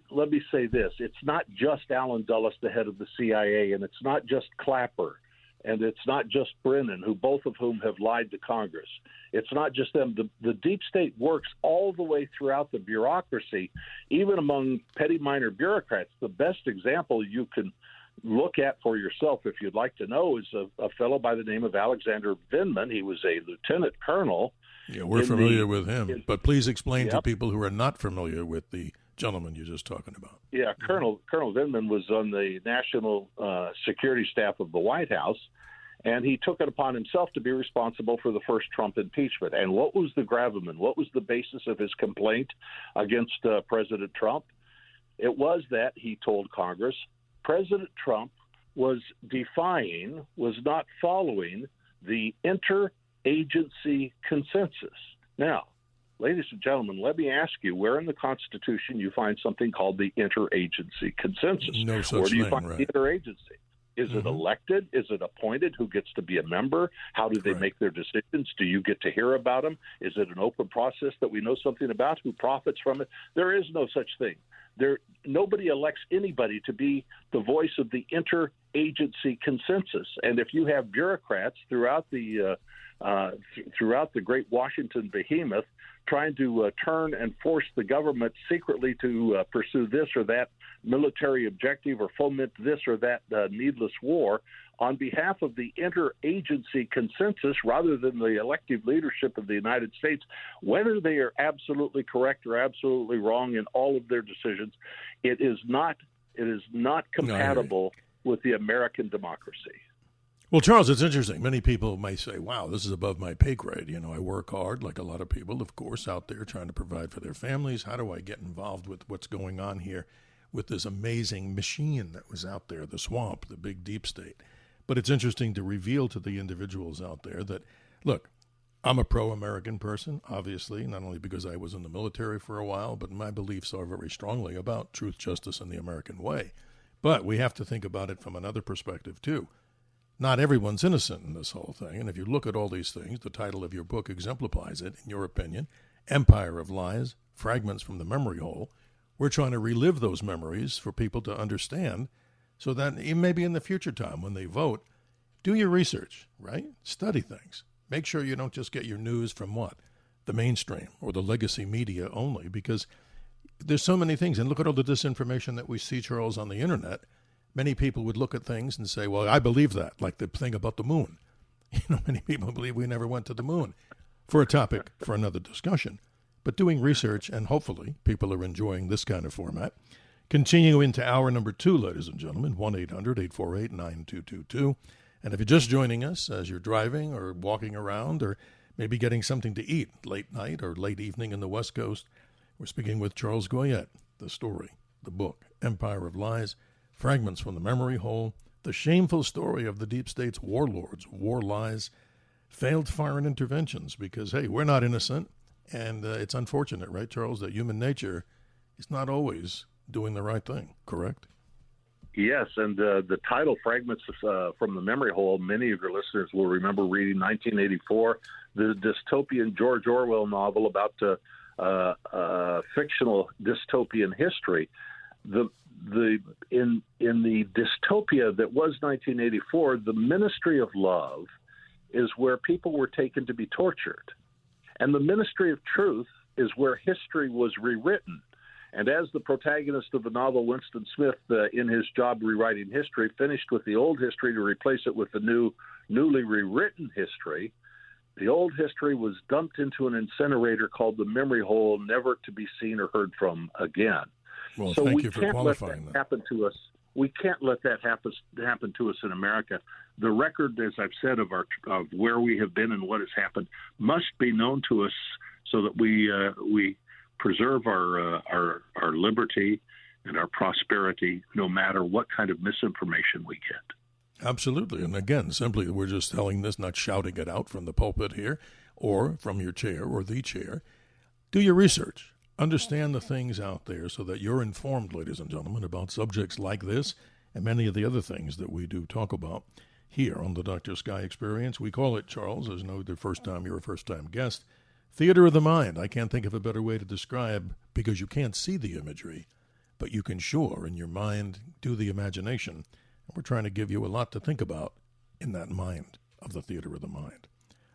Speaker 5: say this: it's not just Allen Dulles, the head of the CIA, and it's not just Clapper, and it's not just Brennan, both of whom have lied to Congress. It's not just them. The deep state works all the way throughout the bureaucracy, even among petty minor bureaucrats. The best example you can look at for yourself, if you'd like to know, is a fellow by the name of Alexander Vindman. He was a lieutenant colonel.
Speaker 4: Yeah, we're familiar with him, but please explain to people who are not familiar with the gentleman you're just talking about.
Speaker 5: Yeah, Colonel Vindman was on the national security staff of the White House, and he took it upon himself to be responsible for the first Trump impeachment. And what was the gravamen? What was the basis of his complaint against President Trump? It was that, he told Congress, President Trump was not following the interagency consensus. Now, ladies and gentlemen, let me ask you, where in the Constitution you find something called the interagency consensus?
Speaker 4: No such
Speaker 5: Where do you
Speaker 4: thing,
Speaker 5: find
Speaker 4: right.
Speaker 5: the interagency? Is it elected? Is it appointed? Who gets to be a member? How do they make their decisions? Do you get to hear about them? Is it an open process that we know something about? Who profits from it? There is no such thing. Nobody elects anybody to be the voice of the interagency consensus. And if you have bureaucrats throughout the great Washington behemoth trying to turn and force the government secretly to pursue this or that military objective or foment this or that needless war on behalf of the interagency consensus rather than the elective leadership of the United States, whether they are absolutely correct or absolutely wrong in all of their decisions, it is not compatible with the American democracy.
Speaker 4: Well, Charles, it's interesting. Many people may say, wow, this is above my pay grade. You know, I work hard, like a lot of people, of course, out there trying to provide for their families. How do I get involved with what's going on here with this amazing machine that was out there, the swamp, the big deep state? But it's interesting to reveal to the individuals out there that, look, I'm a pro-American person, obviously, not only because I was in the military for a while, but my beliefs are very strongly about truth, justice, and the American way. But we have to think about it from another perspective, too. Not everyone's innocent in this whole thing. And if you look at all these things, the title of your book exemplifies it, in your opinion, Empire of Lies, Fragments from the Memory Hole. We're trying to relive those memories for people to understand so that maybe in the future time when they vote, do your research, right? Study things. Make sure you don't just get your news from what? The mainstream or the legacy media only, because there's so many things. And look at all the disinformation that we see, Charles, on the internet. Many people would look at things and say, well, I believe that, like the thing about the moon. You know, many people believe we never went to the moon, for a topic for another discussion. But doing research, and hopefully people are enjoying this kind of format. Continue into hour number 2, ladies and gentlemen, 1-800-848-9222. And if you're just joining us as you're driving or walking around or maybe getting something to eat late night or late evening in the West Coast, we're speaking with Charles Goyette, the story, the book, Empire of Lies, Fragments from the Memory Hole, the shameful story of the deep state's warlords, war lies, failed foreign interventions, because, hey, we're not innocent, and it's unfortunate, right, Charles, that human nature is not always doing the right thing, correct?
Speaker 5: Yes, and the title, Fragments from the Memory Hole, many of your listeners will remember reading 1984, the dystopian George Orwell novel about fictional dystopian history. In the dystopia that was 1984, the Ministry of Love is where people were taken to be tortured. And the Ministry of Truth is where history was rewritten. And as the protagonist of the novel, Winston Smith, in his job rewriting history, finished with the old history to replace it with the newly rewritten history, the old history was dumped into an incinerator called the Memory Hole, never to be seen or heard from again.
Speaker 4: Well,
Speaker 5: so
Speaker 4: thank
Speaker 5: we
Speaker 4: you for
Speaker 5: can't let
Speaker 4: qualifying
Speaker 5: that
Speaker 4: that.
Speaker 5: happen to us. We can't let that happen to us in America. The record, as I've said, of where we have been and what has happened must be known to us so that we preserve our liberty and our prosperity, no matter what kind of misinformation we get.
Speaker 4: Absolutely. And again, simply we're just telling this, not shouting it out from the pulpit here or from your chair or the chair. Do your research. understand the things out there so that you're informed, ladies and gentlemen, about subjects like this and many of the other things that we do talk about here on the Dr. Sky Experience. We call it, Charles, as no the first time you're a first-time guest, theater of the mind. I can't think of a better way to describe, because you can't see the imagery, but you can sure in your mind do the imagination. And we're trying to give you a lot to think about in that mind of the theater of the mind.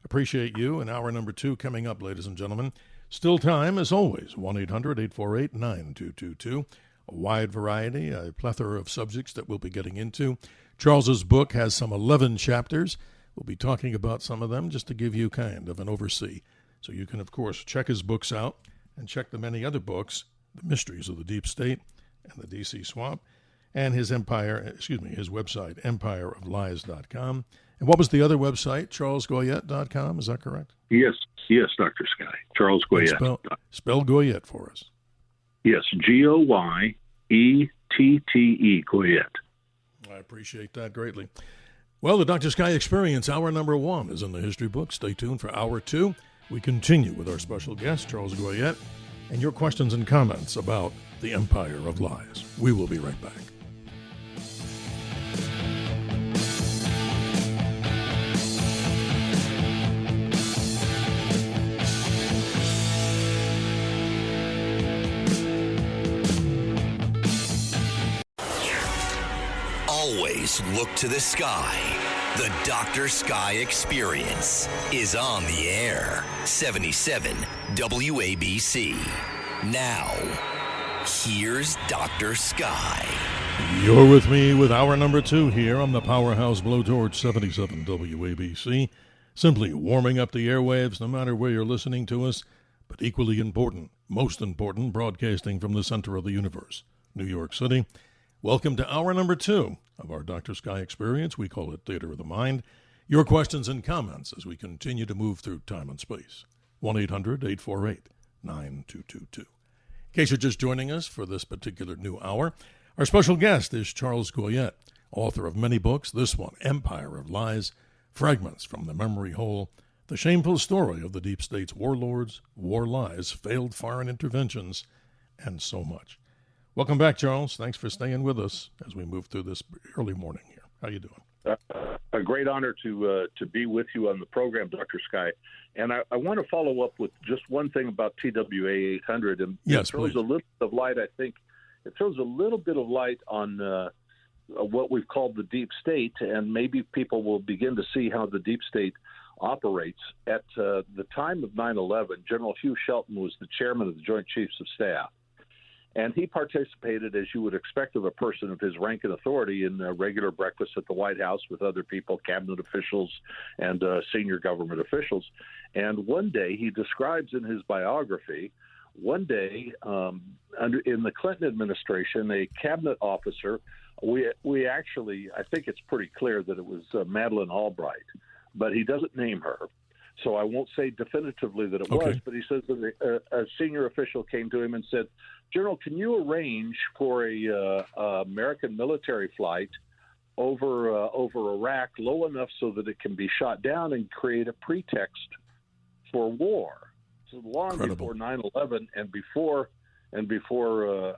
Speaker 4: Appreciate you. And hour number 2 coming up, ladies and gentlemen. Still time, as always, 1-800-848-9222. A wide variety, a plethora of subjects that we'll be getting into. Charles's book has some 11 chapters. We'll be talking about some of them just to give you kind of an oversee. So you can, of course, check his books out and check the many other books, The Mysteries of the Deep State and the D.C. Swamp, and his website, empireoflies.com. And what was the other website? CharlesGoyette.com, is that correct?
Speaker 5: Yes, Dr. Sky. Charles Goyette.
Speaker 4: Spell Goyette for us.
Speaker 5: Yes, Goyette, Goyette.
Speaker 4: I appreciate that greatly. Well, the Dr. Sky Experience, hour number 1 is in the history book. Stay tuned for hour 2. We continue with our special guest, Charles Goyette, and your questions and comments about the Empire of Lies. We will be right back.
Speaker 3: Always look to the sky. The Dr. Sky Experience is on the air. 77 WABC. Now, here's Dr. Sky.
Speaker 4: You're with me with hour number 2 here on the Powerhouse Blowtorch 77 WABC. Simply warming up the airwaves no matter where you're listening to us, but equally important, most important, broadcasting from the center of the universe, New York City. Welcome to hour number 2 of our Dr. Sky Experience. We call it Theater of the Mind. Your questions and comments as we continue to move through time and space. 1-800-848-9222. In case you're just joining us for this particular new hour, our special guest is Charles Goyette, author of many books. This one, Empire of Lies, Fragments from the Memory Hole, the shameful story of the deep state's warlords, war lies, failed foreign interventions, and so much. Welcome back, Charles. Thanks for staying with us as we move through this early morning here. How you doing?
Speaker 5: A great honor to be with you on the program, Dr. Sky. And I want to follow up with just one thing about TWA 800. And
Speaker 4: yes,
Speaker 5: it throws
Speaker 4: please.
Speaker 5: a little bit of light, I think. It throws a little bit of light on what we've called the deep state, and maybe people will begin to see how the deep state operates. At the time of 9/11, General Hugh Shelton was the chairman of the Joint Chiefs of Staff. And he participated, as you would expect of a person of his rank and authority, in regular breakfasts at the White House with other people, cabinet officials and senior government officials. And one day, he describes in his biography, one day in the Clinton administration, a cabinet officer, we actually, I think it's pretty clear that it was Madeleine Albright, but he doesn't name her. So I won't say definitively that it was, but he says that a senior official came to him and said, General, can you arrange for a American military flight over Iraq low enough so that it can be shot down and create a pretext for war? So long before 9/11 and before the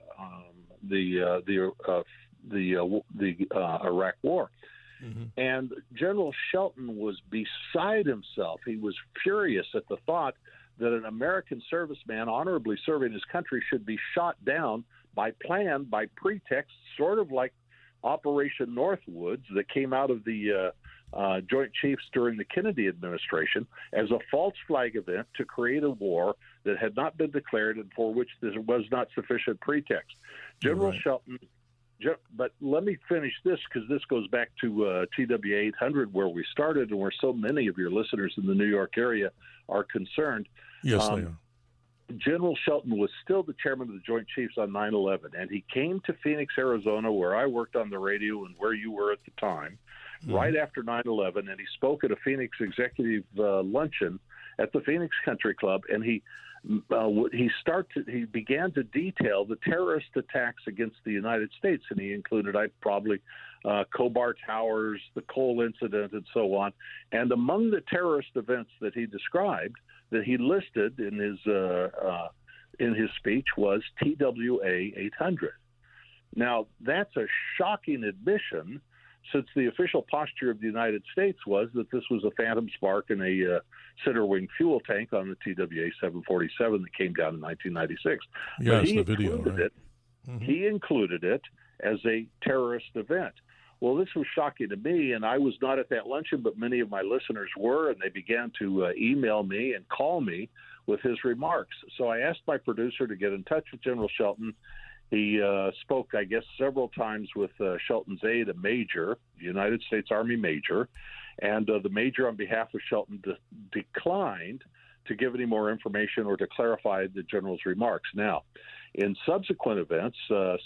Speaker 5: Iraq War. Mm-hmm. And General Shelton was beside himself. He was furious at the thought that an American serviceman honorably serving his country should be shot down by plan, by pretext, sort of like Operation Northwoods that came out of the Joint Chiefs during the Kennedy administration as a false flag event to create a war that had not been declared and for which there was not sufficient pretext. General Shelton. But let me finish this, because this goes back to TWA 800, where we started and where so many of your listeners in the New York area are concerned.
Speaker 4: Yes, they are.
Speaker 5: General Shelton was still the chairman of the Joint Chiefs on 9/11, and he came to Phoenix, Arizona, where I worked on the radio and where you were at the time, right after 9/11, and he spoke at a Phoenix executive luncheon at the Phoenix Country Club, and he began to detail the terrorist attacks against the United States, and he included Khobar Towers, the Cole incident, and so on. And among the terrorist events that he described, that he listed in his in his speech was TWA 800. Now, that's a shocking admission, since the official posture of the United States was that this was a phantom spark in a center wing fuel tank on the TWA 747 that came down in 1996.
Speaker 4: Yes,
Speaker 5: but he
Speaker 4: the video,
Speaker 5: included
Speaker 4: right?
Speaker 5: it. He included it as a terrorist event. Well, this was shocking to me, and I was not at that luncheon, but many of my listeners were, and they began to email me and call me with his remarks. So I asked my producer to get in touch with General Shelton. He spoke, I guess, several times with Shelton's aide, a major, United States Army major, and the major on behalf of Shelton declined to give any more information or to clarify the general's remarks. Now, in subsequent events,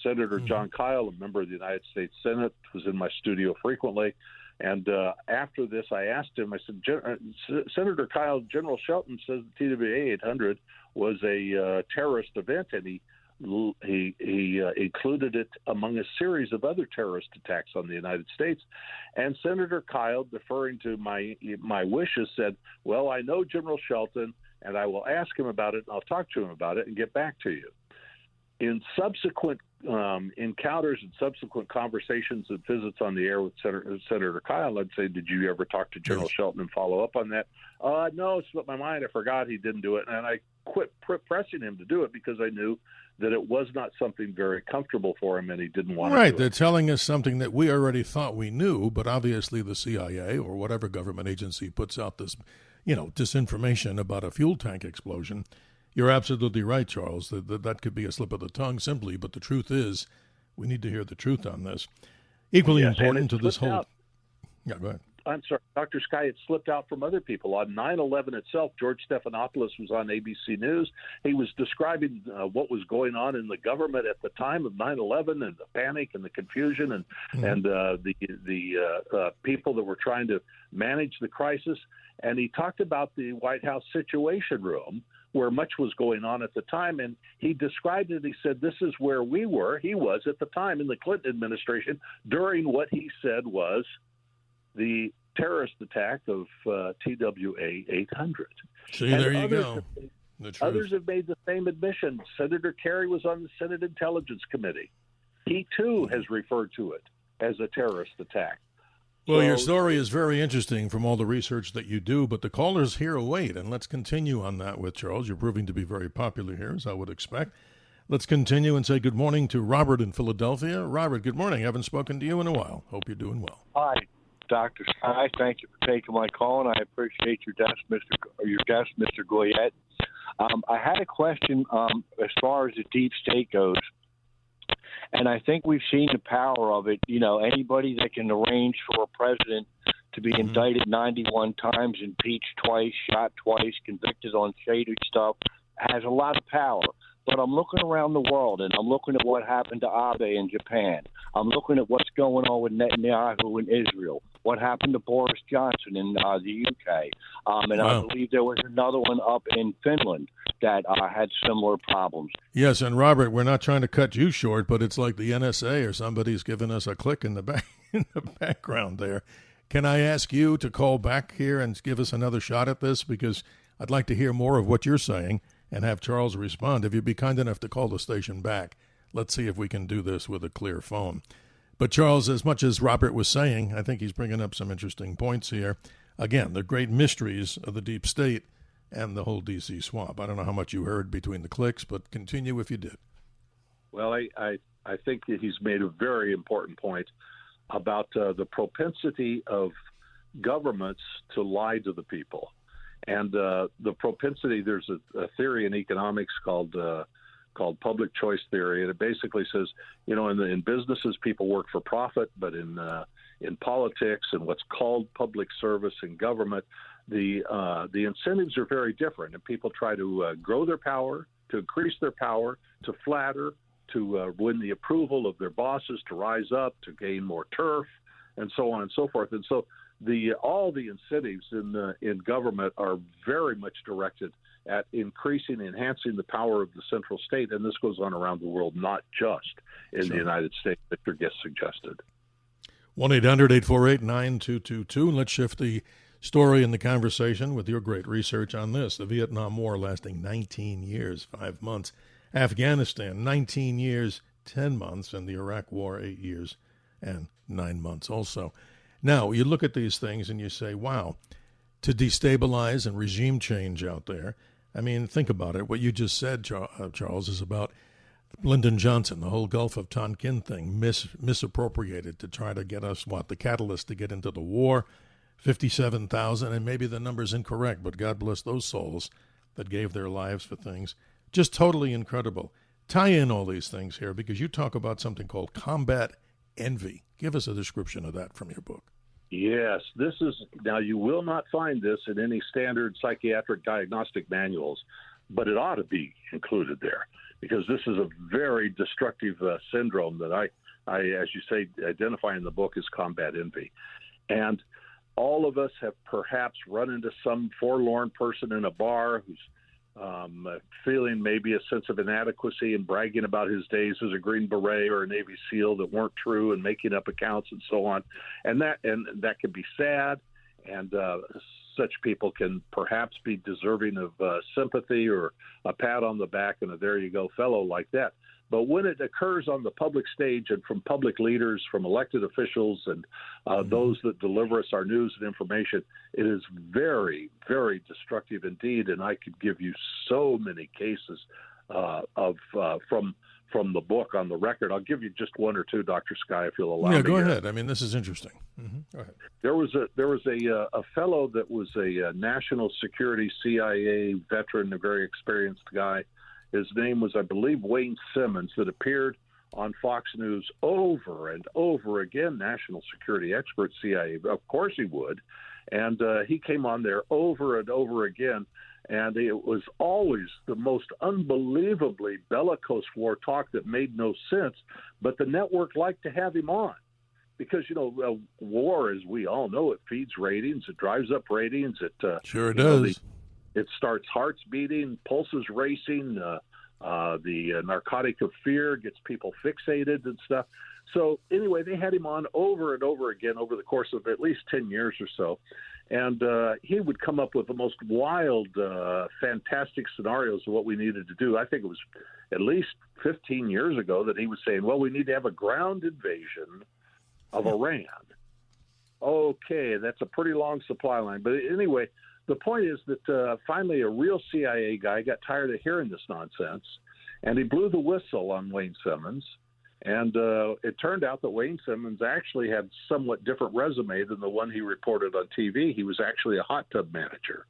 Speaker 5: Senator John Kyle, a member of the United States Senate, was in my studio frequently. And after this, I asked him, I said, Senator Kyle, General Shelton says the TWA 800 was a terrorist event, and he included it among a series of other terrorist attacks on the United States. And Senator Kyle, deferring to my wishes, said, well, I know General Shelton, and I will ask him about it, and I'll talk to him about it and get back to you. In subsequent encounters and subsequent conversations and visits on the air with Senator Kyle, I'd say, did you ever talk to General Shelton and follow up on that? No, it slipped my mind. I forgot he didn't do it. And I quit pressing him to do it because I knew that it was not something very comfortable for him and he didn't want to do it.
Speaker 4: Right, they're telling us something that we already thought we knew, but obviously the CIA or whatever government agency puts out this, disinformation about a fuel tank explosion. You're absolutely right, Charles. That could be a slip of the tongue simply, but the truth is we need to hear the truth on this. Equally important to this whole... Yeah, go ahead.
Speaker 5: I'm sorry, Dr. Sky, it slipped out from other people. On 9/11 itself, George Stephanopoulos was on ABC News. He was describing what was going on in the government at the time of 9/11 and the panic and the confusion and the people that were trying to manage the crisis. And he talked about the White House Situation Room, where much was going on at the time, and he described it. He said, this is where he was at the time in the Clinton administration during what he said was the terrorist attack of TWA 800.
Speaker 4: See, there you go.
Speaker 5: Others have made the same admission. Senator Kerry was on the Senate Intelligence Committee. He, too, has referred to it as a terrorist attack.
Speaker 4: Well, your story is very interesting from all the research that you do, but the callers here await, and let's continue on that with Charles. You're proving to be very popular here, as I would expect. Let's continue and say good morning to Robert in Philadelphia. Robert, good morning. I haven't spoken to you in a while. Hope you're doing well.
Speaker 11: Hi, Dr. Sky. Thank you for taking my call, and I appreciate your guest, Mr. Goyette. I had a question as far as the deep state goes. And I think we've seen the power of it. Anybody that can arrange for a president to be indicted 91 times, impeached twice, shot twice, convicted on shady stuff, has a lot of power. But I'm looking around the world, and I'm looking at what happened to Abe in Japan. I'm looking at what's going on with Netanyahu in Israel, what happened to Boris Johnson in the UK. And I believe there was another one up in Finland that had similar problems.
Speaker 4: Yes, and Robert, we're not trying to cut you short, but it's like the NSA or somebody's giving us a click in the background there. Can I ask you to call back here and give us another shot at this? Because I'd like to hear more of what you're saying and have Charles respond. If you'd be kind enough to call the station back, let's see if we can do this with a clear phone. But Charles, as much as Robert was saying, I think he's bringing up some interesting points here. Again, the great mysteries of the deep state and the whole D.C. swamp. I don't know how much you heard between the clicks, but continue if you did.
Speaker 5: Well, I think that he's made a very important point about the propensity of governments to lie to the people. And the propensity, there's a theory in economics called public choice theory, and it basically says, in businesses people work for profit, but in politics and what's called public service in government, the incentives are very different, and people try to grow their power, to increase their power, to flatter, to win the approval of their bosses, to rise up, to gain more turf, and so on and so forth. And so all the incentives in government are very much directed at increasing, enhancing the power of the central state, and this goes on around the world, not just in the United States, that your guest suggested.
Speaker 4: 1-800-848-9222. Let's shift the story in the conversation with your great research on this. The Vietnam War lasting 19 years, 5 months. Afghanistan, 19 years, 10 months. And the Iraq War, 8 years and 9 months also. Now, you look at these things and you say, wow, to destabilize and regime change out there. I mean, think about it. What you just said, Charles, is about Lyndon Johnson, the whole Gulf of Tonkin thing, misappropriated to try to get us, the catalyst to get into the war. 57,000, and maybe the number's incorrect, but God bless those souls that gave their lives for things. Just totally incredible. Tie in all these things here, because you talk about something called combat envy. Give us a description of that from your book.
Speaker 5: Yes, now you will not find this in any standard psychiatric diagnostic manuals, but it ought to be included there, because this is a very destructive syndrome that I, as you say, identify in the book as combat envy. And all of us have perhaps run into some forlorn person in a bar who's feeling maybe a sense of inadequacy and bragging about his days as a Green Beret or a Navy SEAL that weren't true and making up accounts and so on. And that can be sad, and such people can perhaps be deserving of sympathy or a pat on the back and a there you go fellow like that. But when it occurs on the public stage and from public leaders, from elected officials, and those that deliver us our news and information, it is very, very destructive indeed. And I could give you so many cases from the book on the record. I'll give you just one or two, Dr. Sky, if you'll allow me.
Speaker 4: Yeah, go ahead. I mean, this is interesting. Mm-hmm. Go ahead.
Speaker 5: There was a fellow that was a national security CIA veteran, a very experienced guy. His name was, I believe, Wayne Simmons, that appeared on Fox News over and over again, national security expert, CIA. Of course he would. And he came on there over and over again, and it was always the most unbelievably bellicose war talk that made no sense, but the network liked to have him on. Because, war, as we all know, it feeds ratings, it drives up ratings. It
Speaker 4: sure does.
Speaker 5: It starts hearts beating, pulses racing, the narcotic of fear gets people fixated and stuff. So anyway, they had him on over and over again over the course of at least 10 years or so. And he would come up with the most wild, fantastic scenarios of what we needed to do. I think it was at least 15 years ago that he was saying, well, we need to have a ground invasion of Iran. Okay, that's a pretty long supply line. But anyway, the point is that finally a real CIA guy got tired of hearing this nonsense, and he blew the whistle on Wayne Simmons. And it turned out that Wayne Simmons actually had somewhat different resume than the one he reported on TV. He was actually a hot tub manager,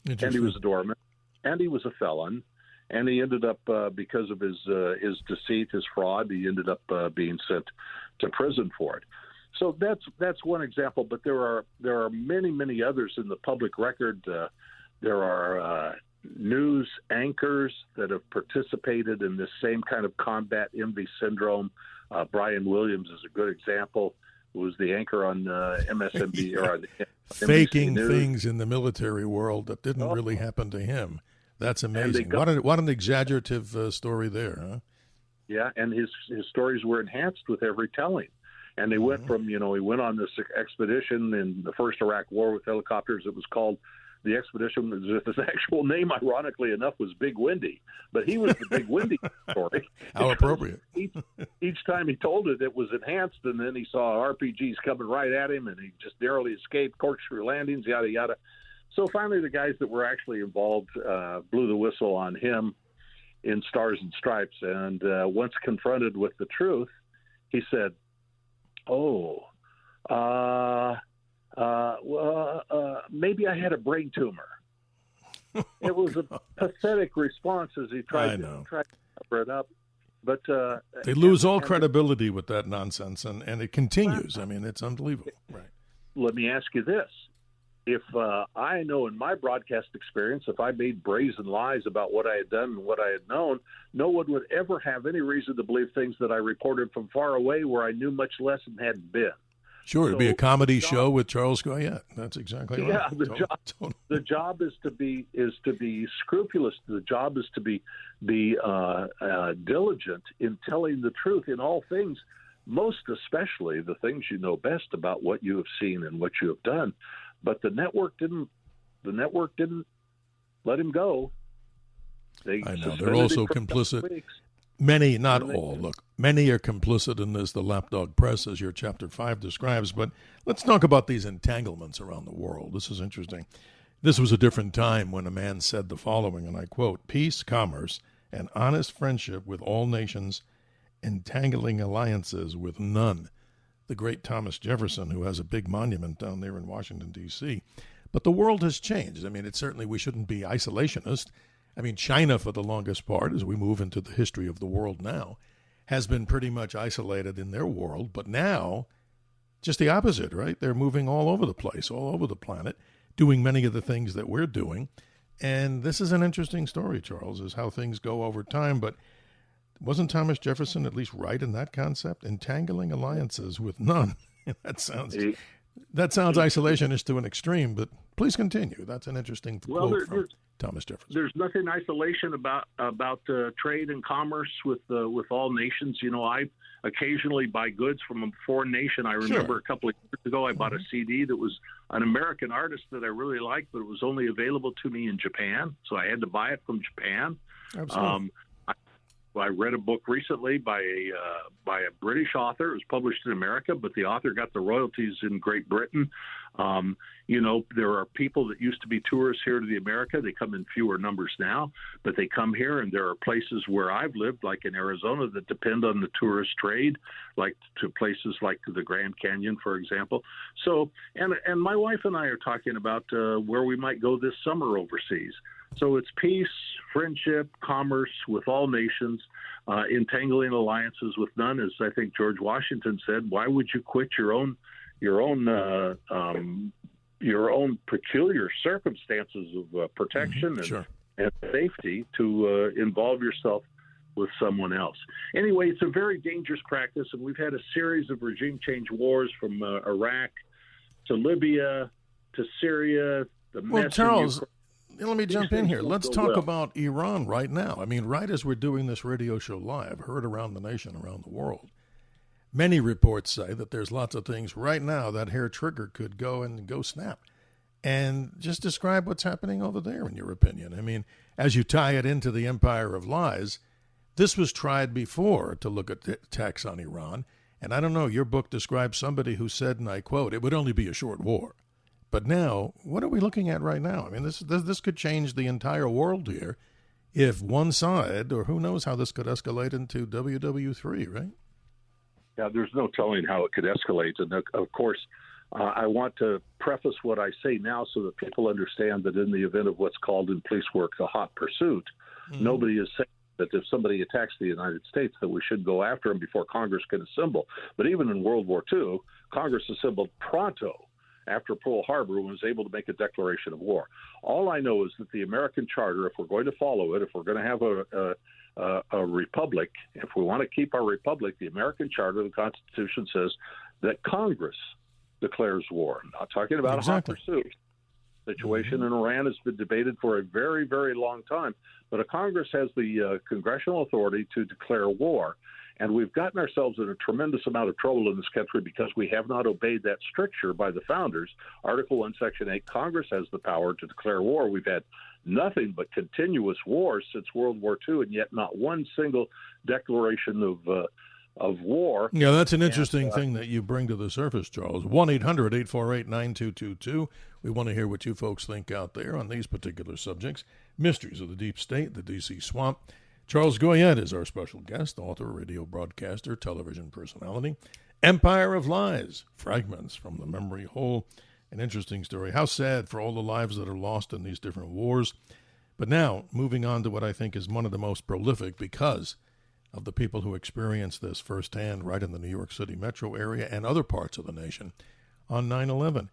Speaker 5: and he was a doorman, and he was a felon, and he ended up, because of his deceit, his fraud, he ended up being sent to prison for it. So that's one example, but there are many, many others in the public record. There are news anchors that have participated in this same kind of combat envy syndrome. Brian Williams is a good example, who was the anchor on MSNBC.
Speaker 4: Yeah.
Speaker 5: Or on
Speaker 4: faking
Speaker 5: NBC
Speaker 4: things in the military world that didn't really happen to him. That's amazing. What an exaggerative story there, huh?
Speaker 5: Yeah, and his stories were enhanced with every telling. And they went from, he went on this expedition in the first Iraq War with helicopters. It was called, the expedition, his actual name, ironically enough, was Big Windy. But he was the Big Windy story.
Speaker 4: How appropriate.
Speaker 5: Each time he told it, it was enhanced, and then he saw RPGs coming right at him, and he just narrowly escaped, corkscrew landings, yada, yada. So finally the guys that were actually involved blew the whistle on him in Stars and Stripes. And once confronted with the truth, he said, maybe I had a brain tumor. It was a pathetic response as he tried to cover it up. But
Speaker 4: they lose all credibility with that nonsense, and it continues. I mean, it's unbelievable. Right.
Speaker 5: Let me ask you this. If I know in my broadcast experience, if I made brazen lies about what I had done and what I had known, no one would ever have any reason to believe things that I reported from far away where I knew much less and hadn't been.
Speaker 4: Sure, it'd be a comedy show with Charles Goyette. That's exactly right.
Speaker 5: Yeah, the job is to be scrupulous. The job is to be diligent in telling the truth in all things, most especially the things you know best about what you have seen and what you have done. but the network didn't let him go.
Speaker 4: I know they're also complicit. Many, not all. Look, many are complicit in this. The lapdog press, as your chapter 5 describes. But let's talk about these entanglements around the world. This is interesting. This was a different time when a man said the following, and I quote, "Peace, commerce, and honest friendship with all nations, entangling alliances with none." The great Thomas Jefferson, who has a big monument down there in Washington, D.C. But the world has changed. I mean, we shouldn't be isolationist. I mean, China, for the longest part, as we move into the history of the world now, has been pretty much isolated in their world. But now, just the opposite, right? They're moving all over the place, all over the planet, doing many of the things that we're doing. And this is an interesting story, Charles, is how things go over time. But wasn't Thomas Jefferson at least right in that concept? Entangling alliances with none. That sounds isolationist to an extreme, but please continue. That's an interesting quote from Thomas Jefferson.
Speaker 5: There's nothing isolation about trade and commerce with all nations. You know, I occasionally buy goods from a foreign nation. I remember a couple of years ago I bought a CD that was an American artist that I really liked, but it was only available to me in Japan, so I had to buy it from Japan.
Speaker 4: Absolutely.
Speaker 5: I read a book recently by a British author. It was published in America, but the author got the royalties in Great Britain. You know, there are people that used to be tourists here to the America. They come in fewer numbers now, but they come here, and there are places where I've lived, like in Arizona, that depend on the tourist trade, like to places like the Grand Canyon, for example. So, and my wife and I are talking about where we might go this summer overseas. So it's peace, friendship, commerce with all nations, entangling alliances with none, as I think George Washington said. Why would you quit your own peculiar circumstances of protection and safety to involve yourself with someone else? Anyway, it's a very dangerous practice, and we've had a series of regime change wars from Iraq to Libya to Syria.
Speaker 4: Well, Charles, let me jump in here. Let's talk about Iran right now. I mean, right as we're doing this radio show live, heard around the nation, around the world, many reports say that there's lots of things right now that hair trigger could go snap. And just describe what's happening over there, in your opinion. I mean, as you tie it into the empire of lies, this was tried before to look at the attacks on Iran. And I don't know, your book describes somebody who said, and I quote, "It would only be a short war." But now, what are we looking at right now? I mean, this could change the entire world here if one side, or who knows how this could escalate into WW3, right?
Speaker 5: Yeah, there's no telling how it could escalate. And of course, I want to preface what I say now so that people understand that in the event of what's called in police work the hot pursuit, nobody is saying that if somebody attacks the United States that we should go after them before Congress can assemble. But even in World War II, Congress assembled pronto after Pearl Harbor and was able to make a declaration of war. All I know is that the American Charter, if we're going to follow it, if we're going to have a republic, if we want to keep our republic, the American Charter, the Constitution says that Congress declares war. I'm not talking about a hot pursuit. Situation in Iran has been debated for a very, very long time, but a Congress has the congressional authority to declare war. And we've gotten ourselves in a tremendous amount of trouble in this country because we have not obeyed that stricture by the founders. Article 1, Section 8, Congress has the power to declare war. We've had nothing but continuous wars since World War II, and yet not one single declaration of war.
Speaker 4: Yeah, that's an interesting thing that you bring to the surface, Charles. 1-800-848-9222. We want to hear what you folks think out there on these particular subjects. Mysteries of the Deep State, the D.C. Swamp. Charles Goyette is our special guest, author, radio broadcaster, television personality. Empire of Lies, Fragments from the Memory Hole. An interesting story. How sad for all the lives that are lost in these different wars. But now, moving on to what I think is one of the most prolific because of the people who experienced this firsthand right in the New York City metro area and other parts of the nation on 9/11.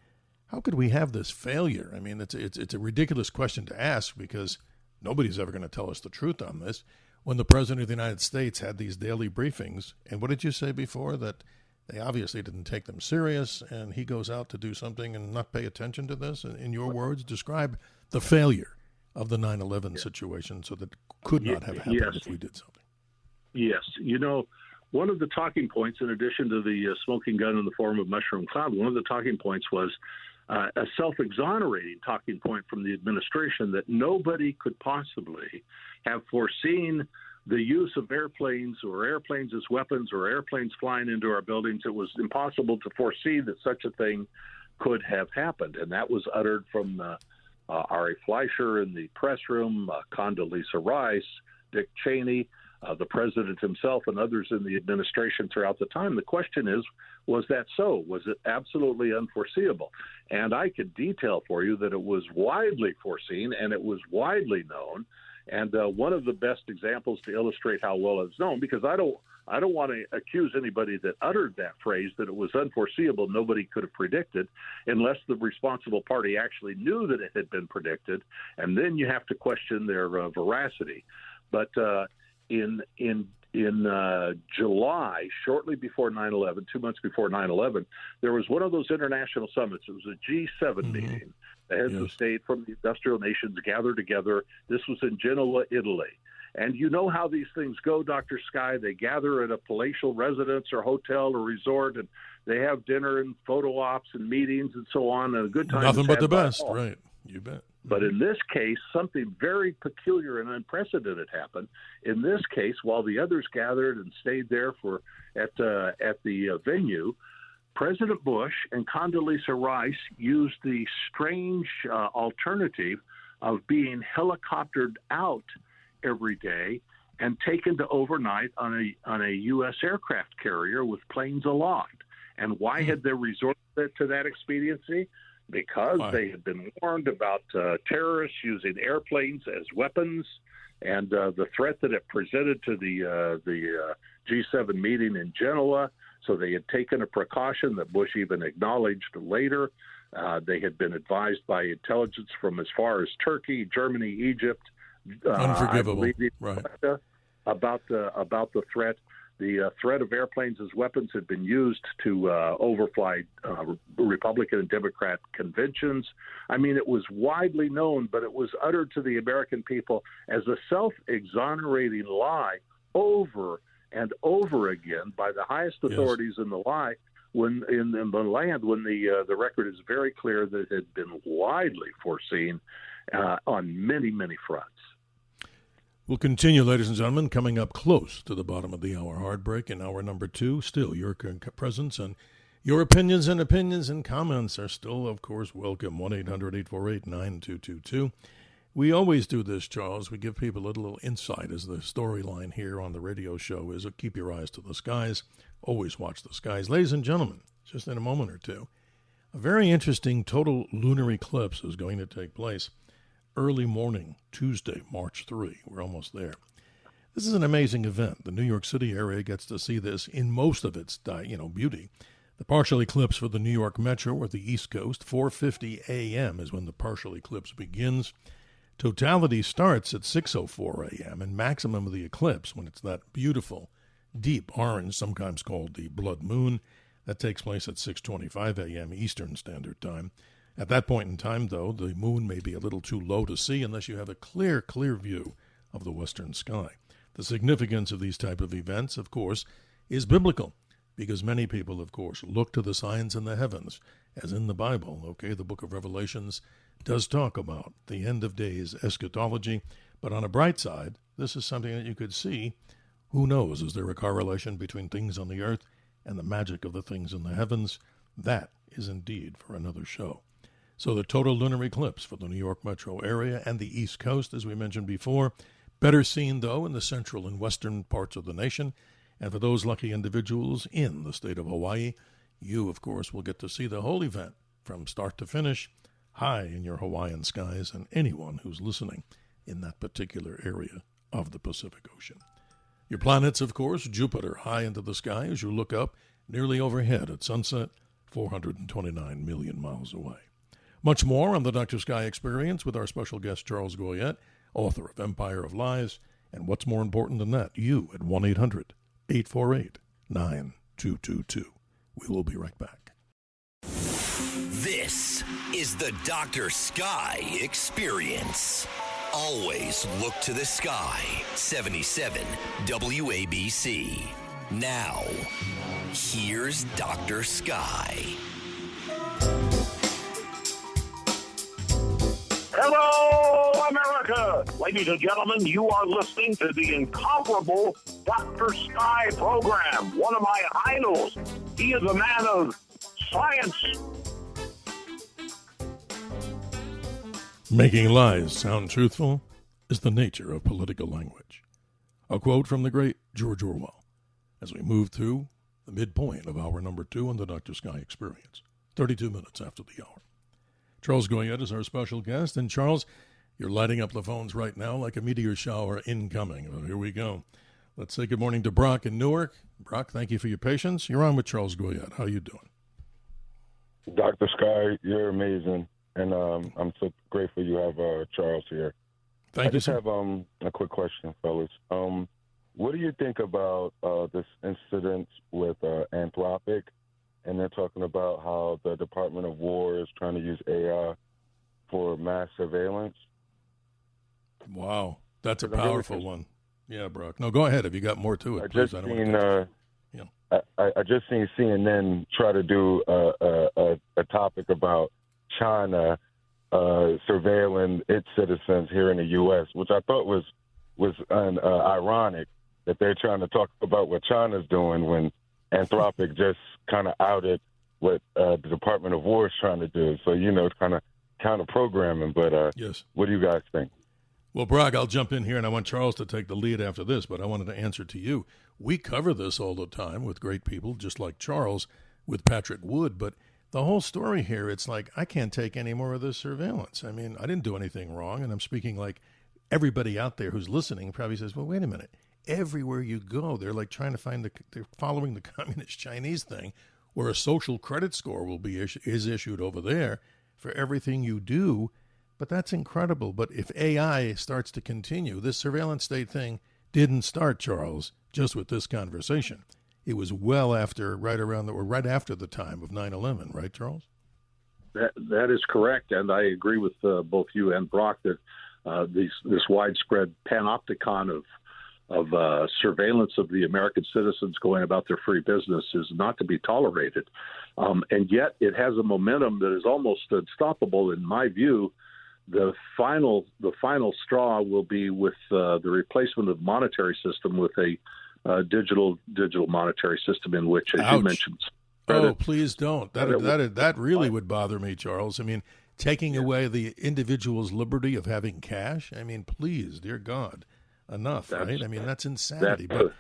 Speaker 4: How could we have this failure? I mean, it's a ridiculous question to ask because nobody's ever going to tell us the truth on this. When the President of the United States had these daily briefings, and what did you say before? That they obviously didn't take them serious, and he goes out to do something and not pay attention to this? In your words, describe the failure of the 9/11 situation so that could not have happened if we did something.
Speaker 5: Yes. You know, one of the talking points, in addition to the smoking gun in the form of mushroom cloud, one of the talking points was a self-exonerating talking point from the administration that nobody could possibly have foreseen the use of airplanes or airplanes as weapons or airplanes flying into our buildings. It was impossible to foresee that such a thing could have happened. And that was uttered from Ari Fleischer in the press room, Condoleezza Rice, Dick Cheney, the president himself, and others in the administration throughout the time. The question is, was that so? Was it absolutely unforeseeable? And I could detail for you that it was widely foreseen and it was widely known. And one of the best examples to illustrate how well it's known, because I don't want to accuse anybody that uttered that phrase that it was unforeseeable, nobody could have predicted, unless the responsible party actually knew that it had been predicted, and then you have to question their veracity. But in July, shortly before 9/11, 2 months before 9/11, there was one of those international summits. It was a G7 meeting. The heads of state from the industrial nations gathered together. This was in Genoa, Italy. And you know how these things go, Dr. Sky. They gather at a palatial residence or hotel or resort, and they have dinner and photo ops and meetings and so on, and a good time.
Speaker 4: Nothing but the best, right? You bet.
Speaker 5: But in this case, something very peculiar and unprecedented happened. In this case, while the others gathered and stayed there at the venue, President Bush and Condoleezza Rice used the strange alternative of being helicoptered out every day and taken to overnight on a U.S. aircraft carrier with planes aloft. And why had they resorted to that expediency? Because they had been warned about terrorists using airplanes as weapons, and the threat that it presented to the G7 meeting in Genoa. So they had taken a precaution that Bush even acknowledged later. They had been advised by intelligence from as far as Turkey, Germany, Egypt,
Speaker 4: unforgivable, right?
Speaker 5: About the threat. The threat of airplanes as weapons had been used to overfly Republican and Democrat conventions. I mean, it was widely known, but it was uttered to the American people as a self-exonerating lie over and over again by the highest authorities in the lie. When in the land, when the record is very clear that it had been widely foreseen on many, many fronts.
Speaker 4: We'll continue, ladies and gentlemen, coming up close to the bottom of the hour hard break in hour number 2. Still, your presence and your opinions and comments are still, of course, welcome. 1-800-848-9222. We always do this, Charles. We give people a little insight as the storyline here on the radio show is keep your eyes to the skies. Always watch the skies. Ladies and gentlemen, just in a moment or two, a very interesting total lunar eclipse is going to take place early morning, Tuesday, March 3. We're almost there. This is an amazing event. The New York City area gets to see this in most of its beauty. The partial eclipse for the New York Metro or the East Coast, 4:50 a.m. is when the partial eclipse begins. Totality starts at 6:04 a.m. and maximum of the eclipse, when it's that beautiful, deep orange, sometimes called the blood moon, that takes place at 6:25 a.m. Eastern Standard Time. At that point in time, though, the moon may be a little too low to see unless you have a clear view of the western sky. The significance of these type of events, of course, is biblical, because many people, of course, look to the signs in the heavens, as in the Bible. Okay, the book of Revelations does talk about the end of days eschatology, but on a bright side, this is something that you could see. Who knows? Is there a correlation between things on the earth and the magic of the things in the heavens? That is indeed for another show. So the total lunar eclipse for the New York metro area and the East Coast, as we mentioned before, better seen, though, in the central and western parts of the nation. And for those lucky individuals in the state of Hawaii, you, of course, will get to see the whole event from start to finish, high in your Hawaiian skies, and anyone who's listening in that particular area of the Pacific Ocean. Your planets, of course, Jupiter high into the sky as you look up, nearly overhead at sunset, 429 million miles away. Much more on the Dr. Sky Experience with our special guest, Charles Goyette, author of Empire of Lies, and what's more important than that, you at 1-800-848-9222. We will be right back.
Speaker 3: This is the Dr. Sky Experience. Always look to the sky. 77 WABC. Now, here's Dr. Sky.
Speaker 12: Hello, America! Ladies and gentlemen, you are listening to the incomparable Dr. Sky program, one of my idols. He is a man of science.
Speaker 4: Making lies sound truthful is the nature of political language. A quote from the great George Orwell as we move through the midpoint of hour number 2 on the Dr. Sky Experience, 32 minutes after the hour. Charles Goyette is our special guest. And Charles, you're lighting up the phones right now like a meteor shower incoming. Well, here we go. Let's say good morning to Brock in Newark. Brock, thank you for your patience. You're on with Charles Goyette. How are you doing?
Speaker 13: Dr. Sky, you're amazing. And I'm so grateful you have Charles here.
Speaker 4: Thank you, sir.
Speaker 13: I just have a quick question, fellas. What do you think about this incident with Anthropic? And they're talking about how the Department of War is trying to use AI for mass surveillance.
Speaker 4: Wow, that's a powerful one. Yeah, Brock. No, go ahead. Have you got more to it, please?
Speaker 13: I just seen CNN try to do a topic about China surveilling its citizens here in the U.S., which I thought was ironic that they're trying to talk about what China's doing when Anthropic just kind of outed what the Department of War is trying to do. So, it's kind of counter-programming. But
Speaker 4: yes.
Speaker 13: What do you guys think?
Speaker 4: Well, Brock, I'll jump in here, and I want Charles to take the lead after this, but I wanted to answer to you. We cover this all the time with great people, just like Charles, with Patrick Wood, but the whole story here, it's like, I can't take any more of this surveillance. I mean, I didn't do anything wrong, and I'm speaking like everybody out there who's listening probably says, well, wait a minute. Everywhere you go, they're like trying to find they're following the communist Chinese thing, where a social credit score will be is issued over there for everything you do. But that's incredible. But if AI starts to continue, this surveillance state thing didn't start, Charles, just with this conversation. It was well after, right after the time of 9/11, right, Charles?
Speaker 5: That is correct, and I agree with both you and Brock that this widespread panopticon of surveillance of the American citizens going about their free business is not to be tolerated. And yet it has a momentum that is almost unstoppable. In my view, the final straw will be with the replacement of the monetary system with a digital monetary system in which, as you mentioned.
Speaker 4: Oh, please don't. That really would bother me, Charles. I mean, taking away the individual's liberty of having cash. I mean, please, dear God. Enough, right? I mean, that's insanity. But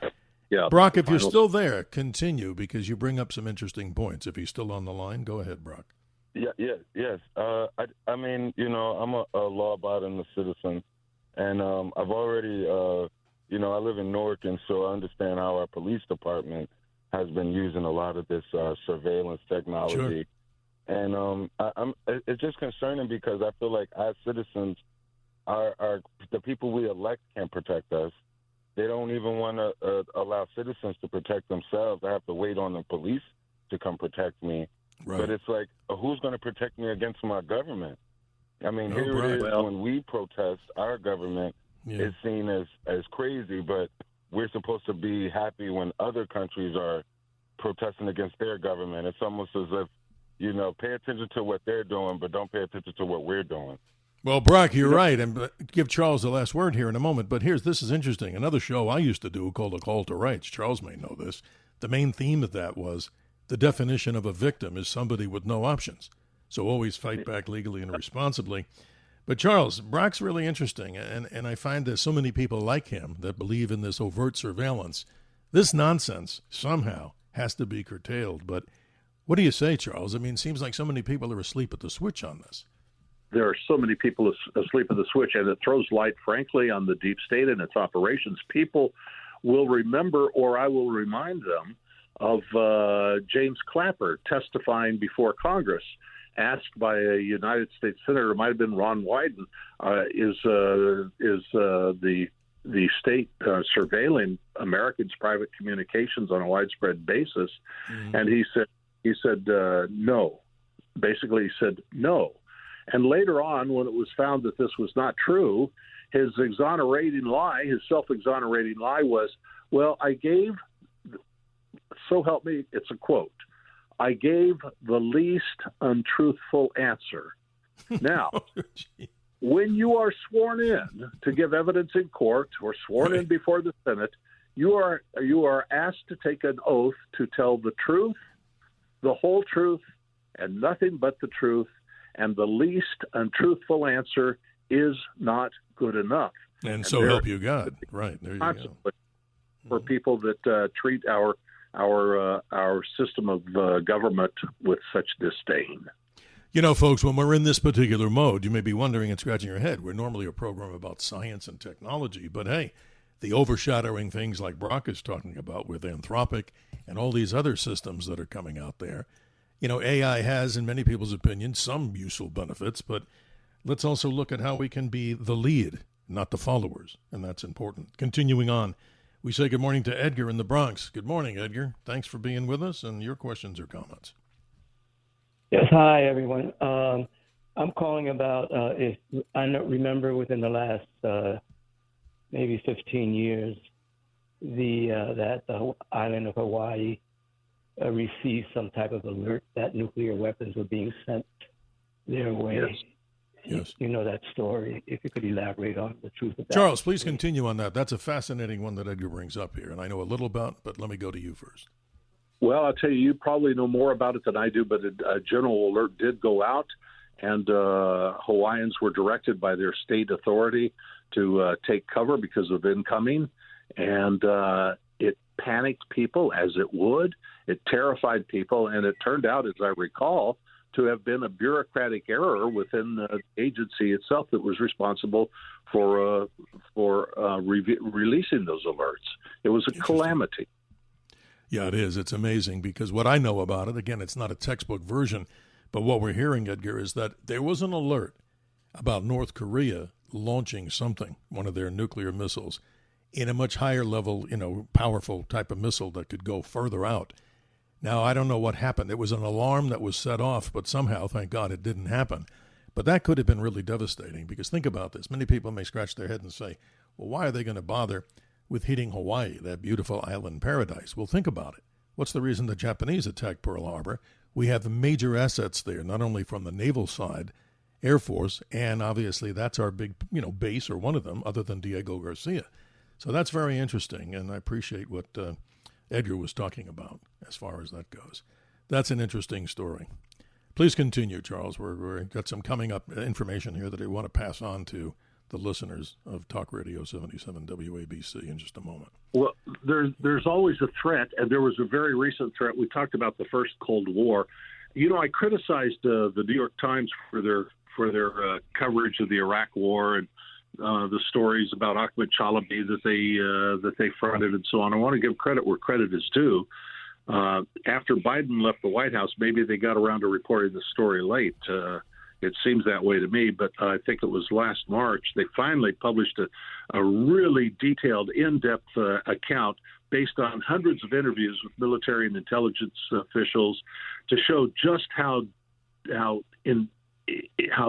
Speaker 4: Brock, if you're still there, continue, because you bring up some interesting points. If he's still on the line, go ahead, Brock.
Speaker 13: Yes. I mean, I'm a law-abiding citizen, and I've already, I live in Newark, and so I understand how our police department has been using a lot of this surveillance technology. Sure. And it's just concerning because I feel like as citizens, Our the people we elect can't protect us. They don't even want to allow citizens to protect themselves. I have to wait on the police to come protect me. Right. But it's like, who's going to protect me against my government? I mean, it is when we protest, our government is seen as crazy, but we're supposed to be happy when other countries are protesting against their government. It's almost as if, pay attention to what they're doing, but don't pay attention to what we're doing.
Speaker 4: Well, Brock, you're right, and give Charles the last word here in a moment. But this is interesting. Another show I used to do called A Call to Rights, Charles may know this, the main theme of that was the definition of a victim is somebody with no options. So always fight back legally and responsibly. But Charles, Brock's really interesting, and I find there's so many people like him that believe in this overt surveillance. This nonsense somehow has to be curtailed. But what do you say, Charles? I mean, it seems like so many people are asleep at the switch on this.
Speaker 5: There are so many people asleep at the switch, and it throws light, frankly, on the deep state and its operations. People will remember, or I will remind them, of James Clapper testifying before Congress, asked by a United States senator, it might have been Ron Wyden, is the state surveilling Americans' private communications on a widespread basis? Mm-hmm. And he said no. Basically, he said no. And later on, when it was found that this was not true, his self-exonerating lie was, well, I gave, so help me, it's a quote, I gave the least untruthful answer. Now, when you are sworn in to give evidence in court or sworn in before the Senate, you are asked to take an oath to tell the truth, the whole truth, and nothing but the truth, and the least untruthful answer is not good enough.
Speaker 4: And so help you God. Right, there you go.
Speaker 5: For people that treat our system of government with such disdain.
Speaker 4: You know, folks, when we're in this particular mode, you may be wondering and scratching your head. We're normally a program about science and technology, but hey, the overshadowing things like Brock is talking about with Anthropic and all these other systems that are coming out there. You know, AI has, in many people's opinion, some useful benefits, but let's also look at how we can be the lead, not the followers, and that's important. Continuing on, we say good morning to Edgar in the Bronx. Good morning, Edgar. Thanks for being with us, and your questions or comments.
Speaker 14: Yes, hi, everyone. I'm calling about, if I remember within the last maybe 15 years, that the island of Hawaii received some type of alert that nuclear weapons were being sent their way.
Speaker 4: Yes.
Speaker 14: You know that story. If you could elaborate on the truth of that.
Speaker 4: Charles, please continue on that. That's a fascinating one that Edgar brings up here, and I know a little about, but let me go to you first.
Speaker 5: Well, I'll tell you, you probably know more about it than I do, but a general alert did go out, and Hawaiians were directed by their state authority to take cover because of incoming, and it panicked people, as it would. It terrified people, and it turned out, as I recall, to have been a bureaucratic error within the agency itself that was responsible for releasing those alerts. It was a calamity.
Speaker 4: Yeah, it is. It's amazing because what I know about it, again, it's not a textbook version, but what we're hearing, Edgar, is that there was an alert about North Korea launching something, one of their nuclear missiles, in a much higher level, powerful type of missile that could go further out. Now, I don't know what happened. It was an alarm that was set off, but somehow, thank God, it didn't happen. But that could have been really devastating because think about this. Many people may scratch their head and say, well, why are they going to bother with hitting Hawaii, that beautiful island paradise? Well, think about it. What's the reason the Japanese attacked Pearl Harbor? We have major assets there, not only from the naval side, Air Force, and obviously that's our big, base or one of them, other than Diego Garcia. So that's very interesting, and I appreciate what Edgar was talking about as far as that goes. That's an interesting story. Please continue, Charles. We've got some coming up information here that I want to pass on to the listeners of Talk Radio 77 WABC in just a moment.
Speaker 5: Well, there's always a threat, and there was a very recent threat. We talked about the first Cold War. I criticized the New York Times for their coverage of the Iraq War and the stories about Ahmed Chalabi that they fronted and so on. I want to give credit where credit is due. After Biden left the White House, maybe they got around to reporting the story late. It seems that way to me, but I think it was last March. They finally published a really detailed, in-depth account based on hundreds of interviews with military and intelligence officials to show just how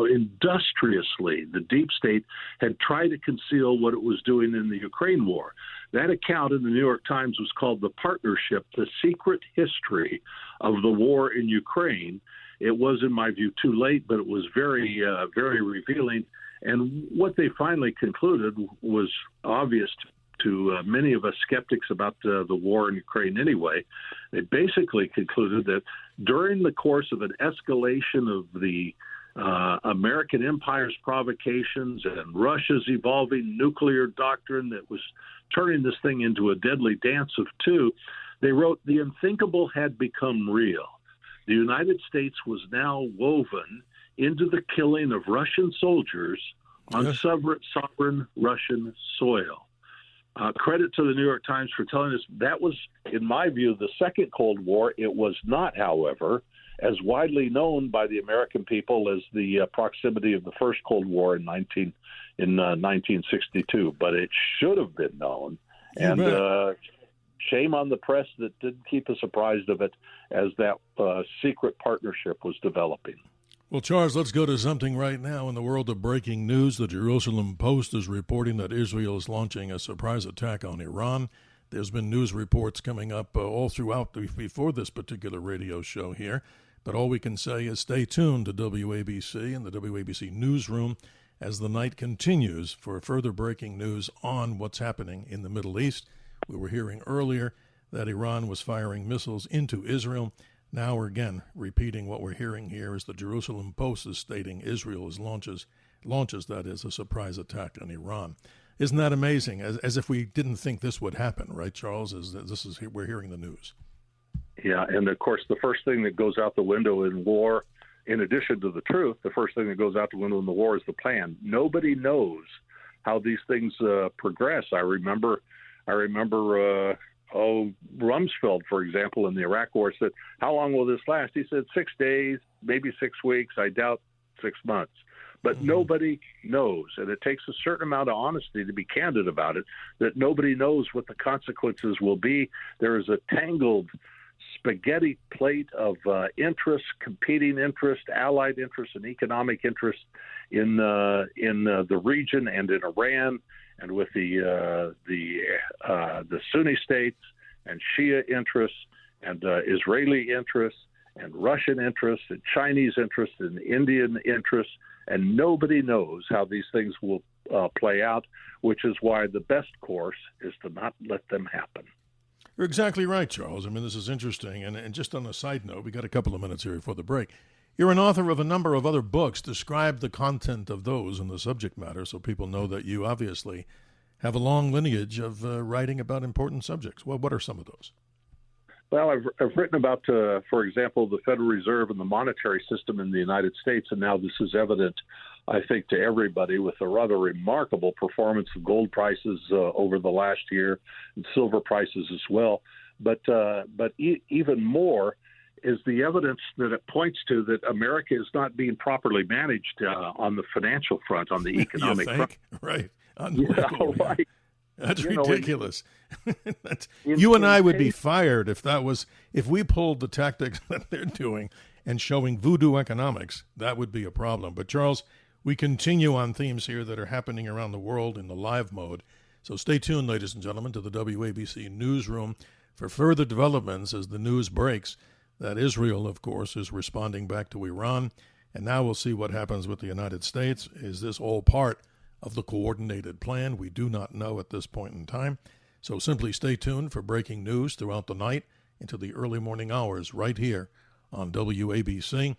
Speaker 5: industriously the deep state had tried to conceal what it was doing in the Ukraine war. That account in the New York Times was called The Partnership, The Secret History of the War in Ukraine. It was, in my view, too late, but it was very, very revealing. And what they finally concluded was obvious to many of us skeptics about the war in Ukraine anyway. They basically concluded that during the course of an escalation of the American empire's provocations and Russia's evolving nuclear doctrine that was turning this thing into a deadly dance of two, they wrote, the unthinkable had become real. The United States was now woven into the killing of Russian soldiers on sovereign Russian soil. Credit to the New York Times for telling us that was, in my view, the second Cold War. It was not, however, as widely known by the American people as the proximity of the first Cold War in 1962, but it should have been known. And shame on the press that didn't keep us apprised of it as that secret partnership was developing.
Speaker 4: Well, Charles, let's go to something right now in the world of breaking news. The Jerusalem Post is reporting that Israel is launching a surprise attack on Iran. There's been news reports coming up all throughout before this particular radio show here. But all we can say is stay tuned to WABC and the WABC newsroom as the night continues for further breaking news on what's happening in the Middle East. We were hearing earlier that Iran was firing missiles into Israel. Now we're again repeating what we're hearing here as the Jerusalem Post is stating Israel launches that is a surprise attack on Iran. Isn't that amazing? As if we didn't think this would happen, right, Charles? We're hearing the news.
Speaker 5: Yeah, and of course, the first thing that goes out the window in war, in addition to the truth, the first thing that goes out the window in the war is the plan. Nobody knows how these things progress. I remember Rumsfeld, for example, in the Iraq War said, "How long will this last?" He said 6 days, maybe 6 weeks. I doubt 6 months. But nobody knows, and it takes a certain amount of honesty to be candid about it, that nobody knows what the consequences will be. There is a tangled spaghetti plate of interests, competing interests, allied interests, and economic interests in the region and in Iran, and with the Sunni states and Shia interests and Israeli interests and Russian interests and Chinese interests and Indian interests. And nobody knows how these things will play out, which is why the best course is to not let them happen.
Speaker 4: You're exactly right, Charles. I mean, this is interesting. And just on a side note, we got a couple of minutes here before the break. You're an author of a number of other books. Describe the content of those and the subject matter so people know that you obviously have a long lineage of writing about important subjects. Well, what are some of those?
Speaker 5: Well, I've written about, for example, the Federal Reserve and the monetary system in the United States, and now this is evident, I think, to everybody with a rather remarkable performance of gold prices over the last year and silver prices as well. But even more is the evidence that it points to that America is not being properly managed on the financial front, on the economic front.
Speaker 4: Right.
Speaker 5: Yeah, right.
Speaker 4: That's ridiculous. You and I would be fired if we pulled the tactics that they're doing and showing voodoo economics. That would be a problem. But Charles, we continue on themes here that are happening around the world in the live mode. So stay tuned, ladies and gentlemen, to the WABC newsroom for further developments as the news breaks that Israel, of course, is responding back to Iran. And now we'll see what happens with the United States. Is this all part of the coordinated plan? We do not know at this point in time. So simply stay tuned for breaking news throughout the night into the early morning hours right here on WABC.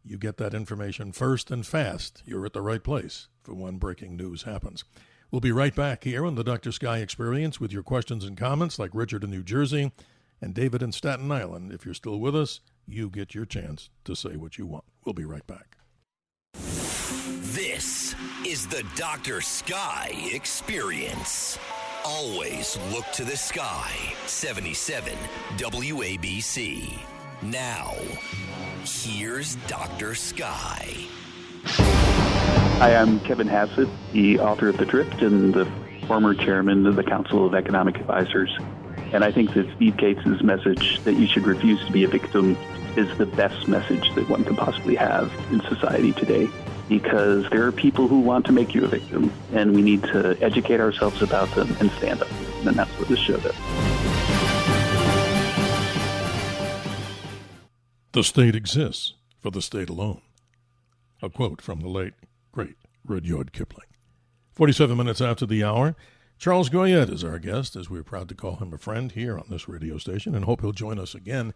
Speaker 4: You get that information first and fast. You're at the right place for when breaking news happens. We'll be right back here on the Dr. Sky Experience with your questions and comments, like Richard in New Jersey and David in Staten Island. If you're still with us, you get your chance to say what you want. We'll be right back.
Speaker 3: This is the Dr. Sky Experience. Always look to the sky. 77 WABC. Now, here's Dr. Sky.
Speaker 15: Hi, I'm Kevin Hassett, the author of The Drift and the former chairman of the Council of Economic Advisors. And I think that Steve Cates' message that you should refuse to be a victim is the best message that one can possibly have in society today, because there are people who want to make you a victim, and we need to educate ourselves about them and stand up to them, and that's what this show does.
Speaker 4: The state exists for the state alone. A quote from the late, great Rudyard Kipling. 47 minutes after the hour, Charles Goyette is our guest, as we're proud to call him a friend here on this radio station, and hope he'll join us again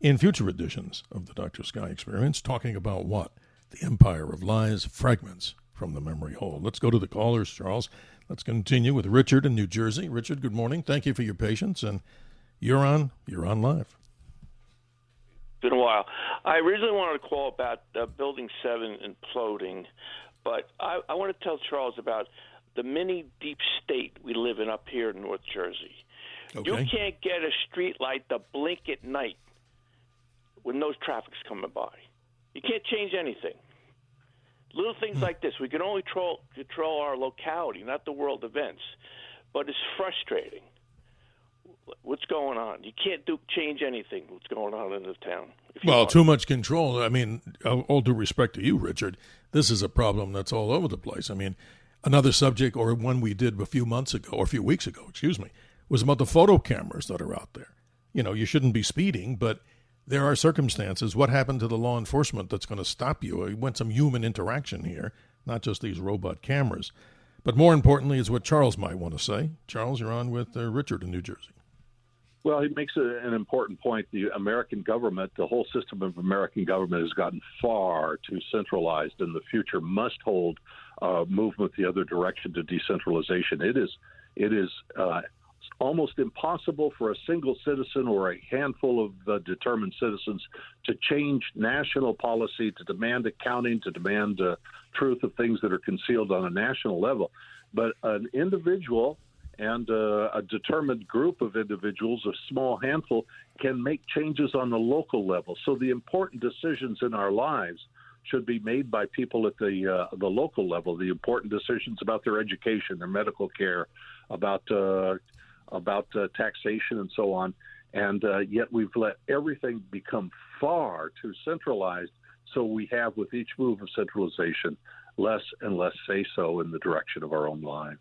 Speaker 4: in future editions of the Dr. Sky Experience, talking about what? The empire of lies, fragments from the memory hole. Let's go to the callers, Charles. Let's continue with Richard in New Jersey. Richard, good morning. Thank you for your patience, and you're on live.
Speaker 16: Been a while. I originally wanted to call about Building 7 imploding, but I want to tell Charles about the mini deep state we live in up here in North Jersey. Okay. You can't get a street light to blink at night when no traffic's coming by. You can't change anything. Little things like this. We can only control our locality, not the world events. But it's frustrating. What's going on? You can't change anything what's going on in the town.
Speaker 4: Well, too much control. I mean, all due respect to you, Richard, this is a problem that's all over the place. I mean, another subject, or one we did a few weeks ago, was about the photo cameras that are out there. You know, you shouldn't be speeding, but there are circumstances. What happened to the law enforcement that's going to stop you? We want some human interaction here not just these robot cameras. But more importantly is what Charles might want to say. Charles, you're on with Richard in New Jersey.
Speaker 5: Well, he makes an important point. The American government, the whole system of American government has gotten far too centralized, and the future must hold movement the other direction to decentralization. It is almost impossible for a single citizen or a handful of determined citizens to change national policy, to demand accounting, to demand truth of things that are concealed on a national level. But an individual and a determined group of individuals, a small handful, can make changes on the local level. So the important decisions in our lives should be made by people at the local level. The important decisions about their education, their medical care, about taxation and so on. And yet we've let everything become far too centralized. So we have, with each move of centralization, less and less say-so in the direction of our own lives.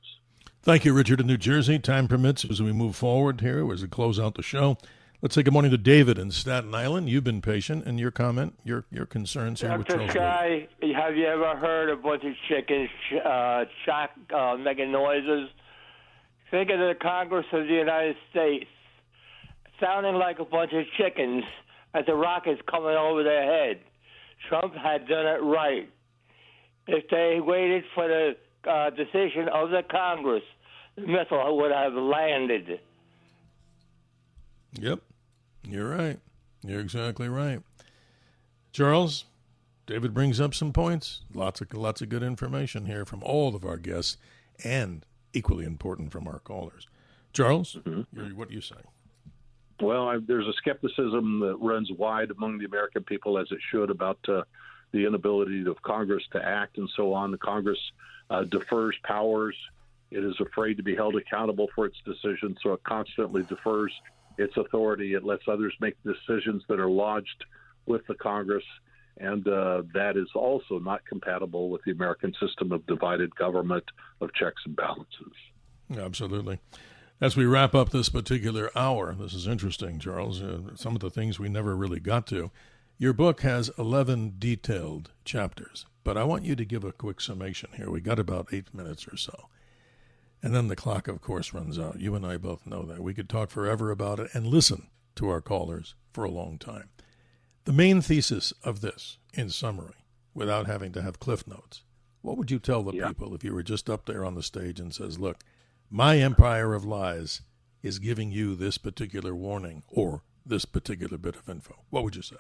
Speaker 4: Thank you, Richard in New Jersey. Time permits as we move forward here, as we close out the show. Let's say good morning to David in Staten Island. You've been patient, and your comment, your concerns here with Charles.
Speaker 17: Dr. Sky, have you ever heard a bunch of chickens making noises? Think of the Congress of the United States sounding like a bunch of chickens as the rockets coming over their head. Trump had done it right. If they waited for the decision of the Congress, the missile would have landed.
Speaker 4: Yep, you're right. You're exactly right. Charles, David brings up some points. Lots of good information here from all of our guests, and equally important from our callers. Charles, what do you say?
Speaker 5: Well, there's a skepticism that runs wide among the American people, as it should, about the inability of Congress to act and so on. The Congress defers powers. It is afraid to be held accountable for its decisions, so it constantly defers its authority. It lets others make decisions that are lodged with the Congress, and that is also not compatible with the American system of divided government, of checks and balances.
Speaker 4: Absolutely. As we wrap up this particular hour, this is interesting, Charles, some of the things we never really got to. Your book has 11 detailed chapters, but I want you to give a quick summation here. We got about 8 minutes or so. And then the clock, of course, runs out. You and I both know that. We could talk forever about it and listen to our callers for a long time. The main thesis of this, in summary, without having to have cliff notes, what would you tell the people if you were just up there on the stage and says, look, my empire of lies is giving you this particular warning or this particular bit of info? What would you say?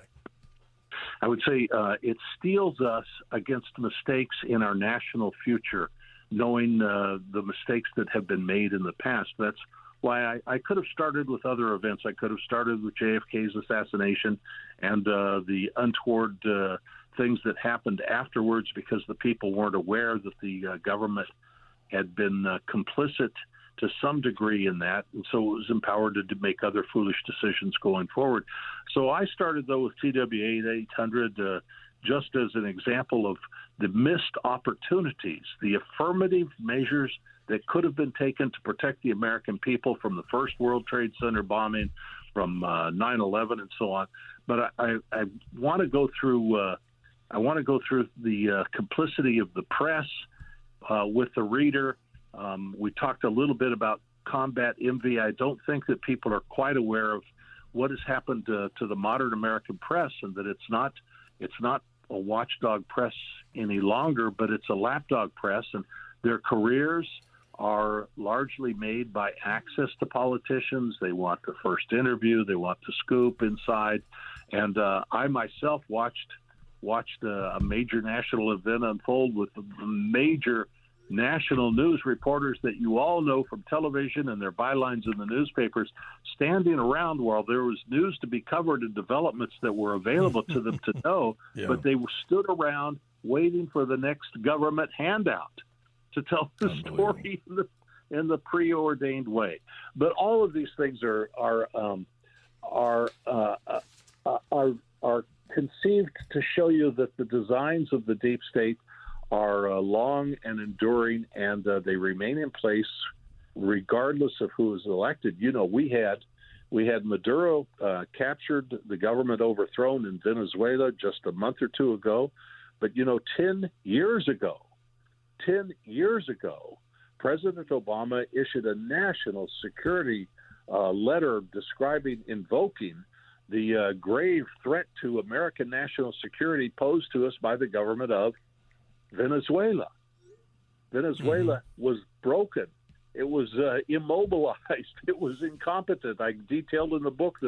Speaker 5: I would say it steels us against mistakes in our national future, knowing the mistakes that have been made in the past. That's why I could have started with other events. I could have started with JFK's assassination and the untoward things that happened afterwards, because the people weren't aware that the government had been complicit to some degree in that, and so it was empowered to make other foolish decisions going forward. So I started, though, with TWA 800 just as an example of the missed opportunities, the affirmative measures that could have been taken to protect the American people from the first World Trade Center bombing, from 9/11, and so on. But I want to go through. I want to go through the complicity of the press with the reader. We talked a little bit about combat envy. I don't think that people are quite aware of what has happened to the modern American press, and that it's not a watchdog press any longer, but it's a lapdog press, and their careers are largely made by access to politicians. They want the first interview, they want the scoop inside, and I myself watched a major national event unfold with major national news reporters that you all know from television and their bylines in the newspapers standing around while there was news to be covered and developments that were available to them to know, but they stood around waiting for the next government handout to tell the story in the preordained way. But all of these things are conceived to show you that the designs of the deep state are long and enduring, and they remain in place regardless of who is elected. You know, we had Maduro captured, the government overthrown in Venezuela just a month or two ago. But, 10 years ago, 10 years ago, President Obama issued a national security letter invoking the grave threat to American national security posed to us by the government of Venezuela. Venezuela was broken. It was immobilized. It was incompetent. I detailed in the book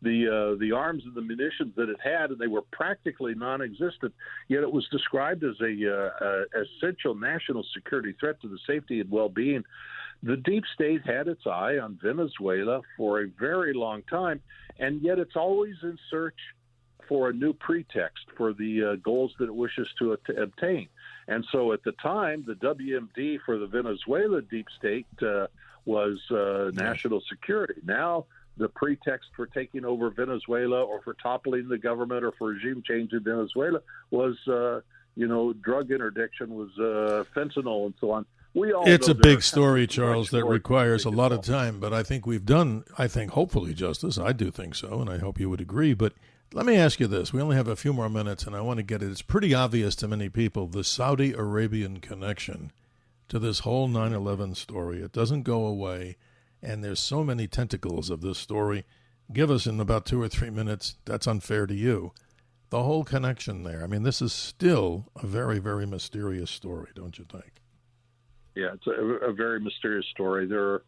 Speaker 5: the arms and the munitions that it had, and they were practically non-existent. Yet it was described as a essential national security threat to the safety and well-being. The deep state had its eye on Venezuela for a very long time, and yet it's always in search for a new pretext for the goals that it wishes to obtain. And so at the time, the WMD for the Venezuela deep state was national security. Now, the pretext for taking over Venezuela or for toppling the government or for regime change in Venezuela was, drug interdiction, was fentanyl and so on.
Speaker 4: It's a big story, Charles, that requires a lot of time, but I think we've done, hopefully justice. I do think so, and I hope you would agree. But let me ask you this. We only have a few more minutes, and I want to get it. It's pretty obvious to many people, the Saudi Arabian connection to this whole 9/11 story. It doesn't go away, and there's so many tentacles of this story. Give us in about 2 or 3 minutes. That's unfair to you. The whole connection there. I mean, this is still a very, very mysterious story, don't you think?
Speaker 5: Yeah, it's a very mysterious story. There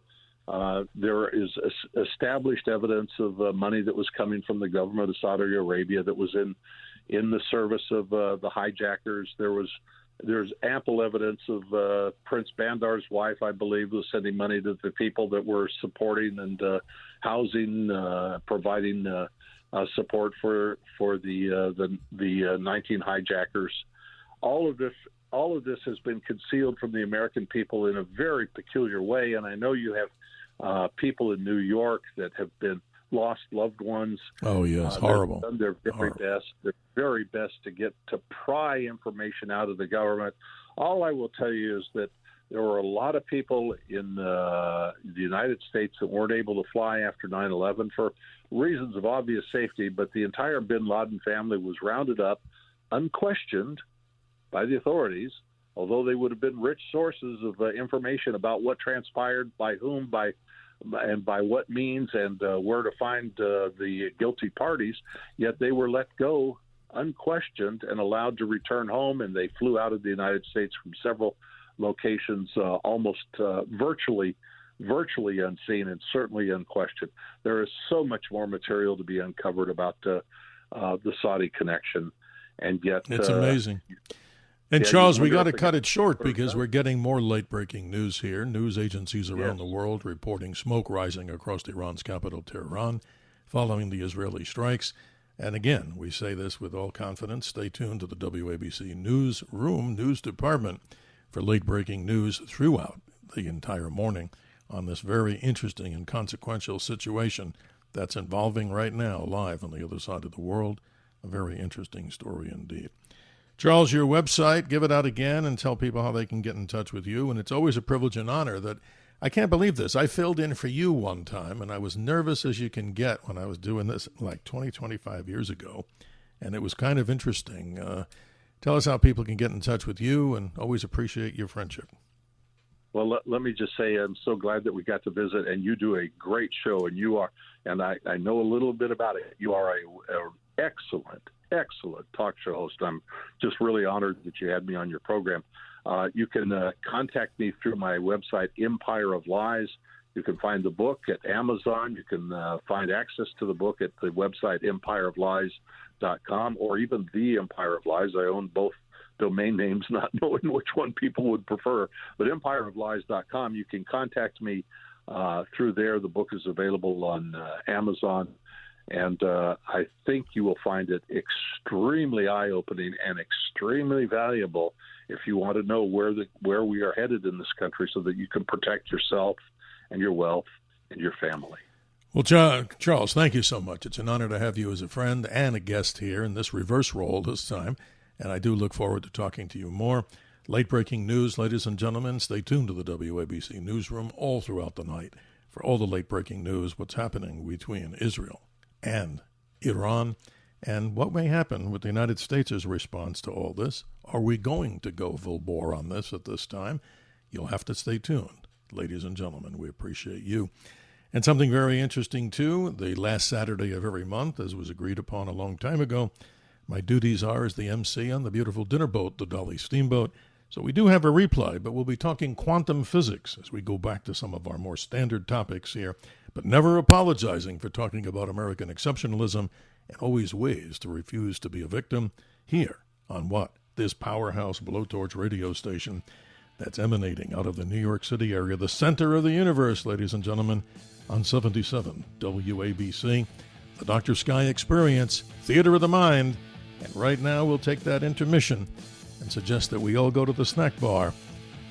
Speaker 5: is established evidence of money that was coming from the government of Saudi Arabia that was in the service of the hijackers. There's ample evidence of Prince Bandar's wife, I believe, was sending money to the people that were supporting and housing, providing support for the 19 hijackers. All of this has been concealed from the American people in a very peculiar way, and I know you have people in New York that have been lost loved ones.
Speaker 4: Oh yes, horrible.
Speaker 5: Done their very best to pry information out of the government. All I will tell you is that there were a lot of people in the United States that weren't able to fly after 9/11 for reasons of obvious safety, but the entire bin Laden family was rounded up, unquestioned, by the authorities, although they would have been rich sources of information about what transpired, by whom, by what means, and where to find the guilty parties. Yet they were let go unquestioned and allowed to return home, and they flew out of the United States from several locations almost virtually unseen and certainly unquestioned. There is so much more material to be uncovered about the Saudi connection, and yet
Speaker 4: it's amazing. And Charles, we got to cut it short because we're getting more late-breaking news here. News agencies around the world reporting smoke rising across Iran's capital, Tehran, following the Israeli strikes. And again, we say this with all confidence. Stay tuned to the WABC newsroom, news department, for late-breaking news throughout the entire morning on this very interesting and consequential situation that's involving right now, live on the other side of the world. A very interesting story indeed. Charles, your website, give it out again and tell people how they can get in touch with you. And it's always a privilege and honor that I can't believe this. I filled in for you one time, and I was nervous as you can get when I was doing this like 25 years ago. And it was kind of interesting. Tell us how people can get in touch with you, and always appreciate your friendship.
Speaker 5: Well, let me just say I'm so glad that we got to visit, and you do a great show, and I know a little bit about it. You are a excellent talk show host. I'm just really honored that you had me on your program. You can contact me through my website, Empire of Lies. You can find the book at Amazon. You can find access to the book at the website empireoflies.com, or even The Empire of Lies. I own both domain names, not knowing which one people would prefer. But empireoflies.com, you can contact me through there. The book is available on Amazon. And I think you will find it extremely eye-opening and extremely valuable if you want to know where we are headed in this country, so that you can protect yourself and your wealth and your family.
Speaker 4: Well, Charles, thank you so much. It's an honor to have you as a friend and a guest here in this reverse role this time, and I do look forward to talking to you more. Late-breaking news, ladies and gentlemen. Stay tuned to the WABC newsroom all throughout the night for all the late-breaking news, what's happening between Israel and Iran, and what may happen with the United States' response to all this. Are we going to go full bore on this at this time? You'll have to stay tuned. Ladies and gentlemen, we appreciate you. And something very interesting, too, the last Saturday of every month, as was agreed upon a long time ago, my duties are as the MC on the beautiful dinner boat, the Dolly Steamboat. So we do have a replay, but we'll be talking quantum physics as we go back to some of our more standard topics here, but never apologizing for talking about American exceptionalism and always ways to refuse to be a victim here on what? This powerhouse blowtorch radio station that's emanating out of the New York City area, the center of the universe, ladies and gentlemen, on 77 WABC, the Dr. Sky Experience, Theater of the Mind. And right now we'll take that intermission and suggest that we all go to the snack bar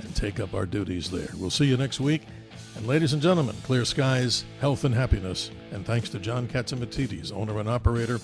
Speaker 4: and take up our duties there. We'll see you next week. And ladies and gentlemen, clear skies, health and happiness. And thanks to John Katsimatidis, owner and operator,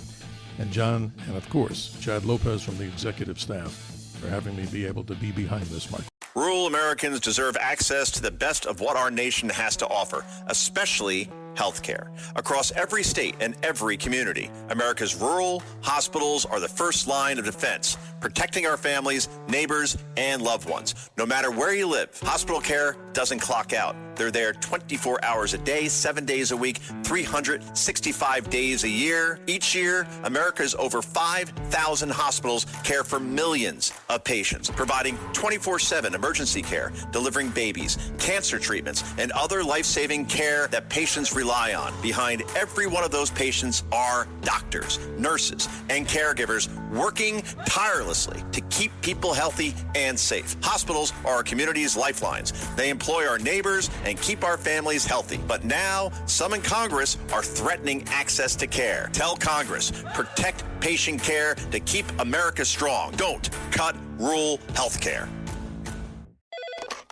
Speaker 4: and John, and of course, Chad Lopez from the executive staff for having me be able to be behind this mic.
Speaker 1: Rural Americans deserve access to the best of what our nation has to offer, especially health care. Across every state and every community, America's rural hospitals are the first line of defense, protecting our families, neighbors, and loved ones. No matter where you live, hospital care doesn't clock out. They're there 24 hours a day, 7 days a week, 365 days a year. Each year, America's over 5,000 hospitals care for millions of patients, providing 24/7 emergency care, delivering babies, cancer treatments, and other life-saving care that patients rely on. Behind every one of those patients are doctors, nurses, and caregivers working tirelessly to keep people healthy and safe. Hospitals are our community's lifelines. They employ our neighbors and keep our families healthy. But now, some in Congress are threatening access to care. Tell Congress, protect patient care to keep America strong. Don't cut rural health care.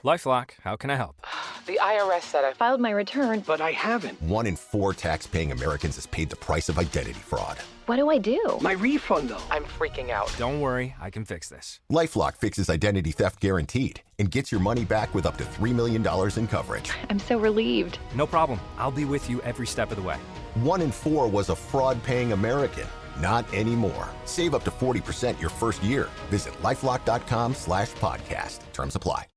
Speaker 18: LifeLock, how can I help?
Speaker 19: The IRS said I filed my return,
Speaker 18: But I haven't.
Speaker 20: 1 in 4 tax-paying Americans has paid the price of identity fraud.
Speaker 19: What do I do?
Speaker 18: My refund, though.
Speaker 19: I'm freaking out.
Speaker 18: Don't worry, I can fix this.
Speaker 20: LifeLock fixes identity theft guaranteed and gets your money back with up to $3 million in coverage.
Speaker 19: I'm so relieved.
Speaker 18: No problem. I'll be with you every step of the way.
Speaker 20: 1 in 4 was a fraud-paying American. Not anymore. Save up to 40% your first year. Visit LifeLock.com/podcast. Terms apply.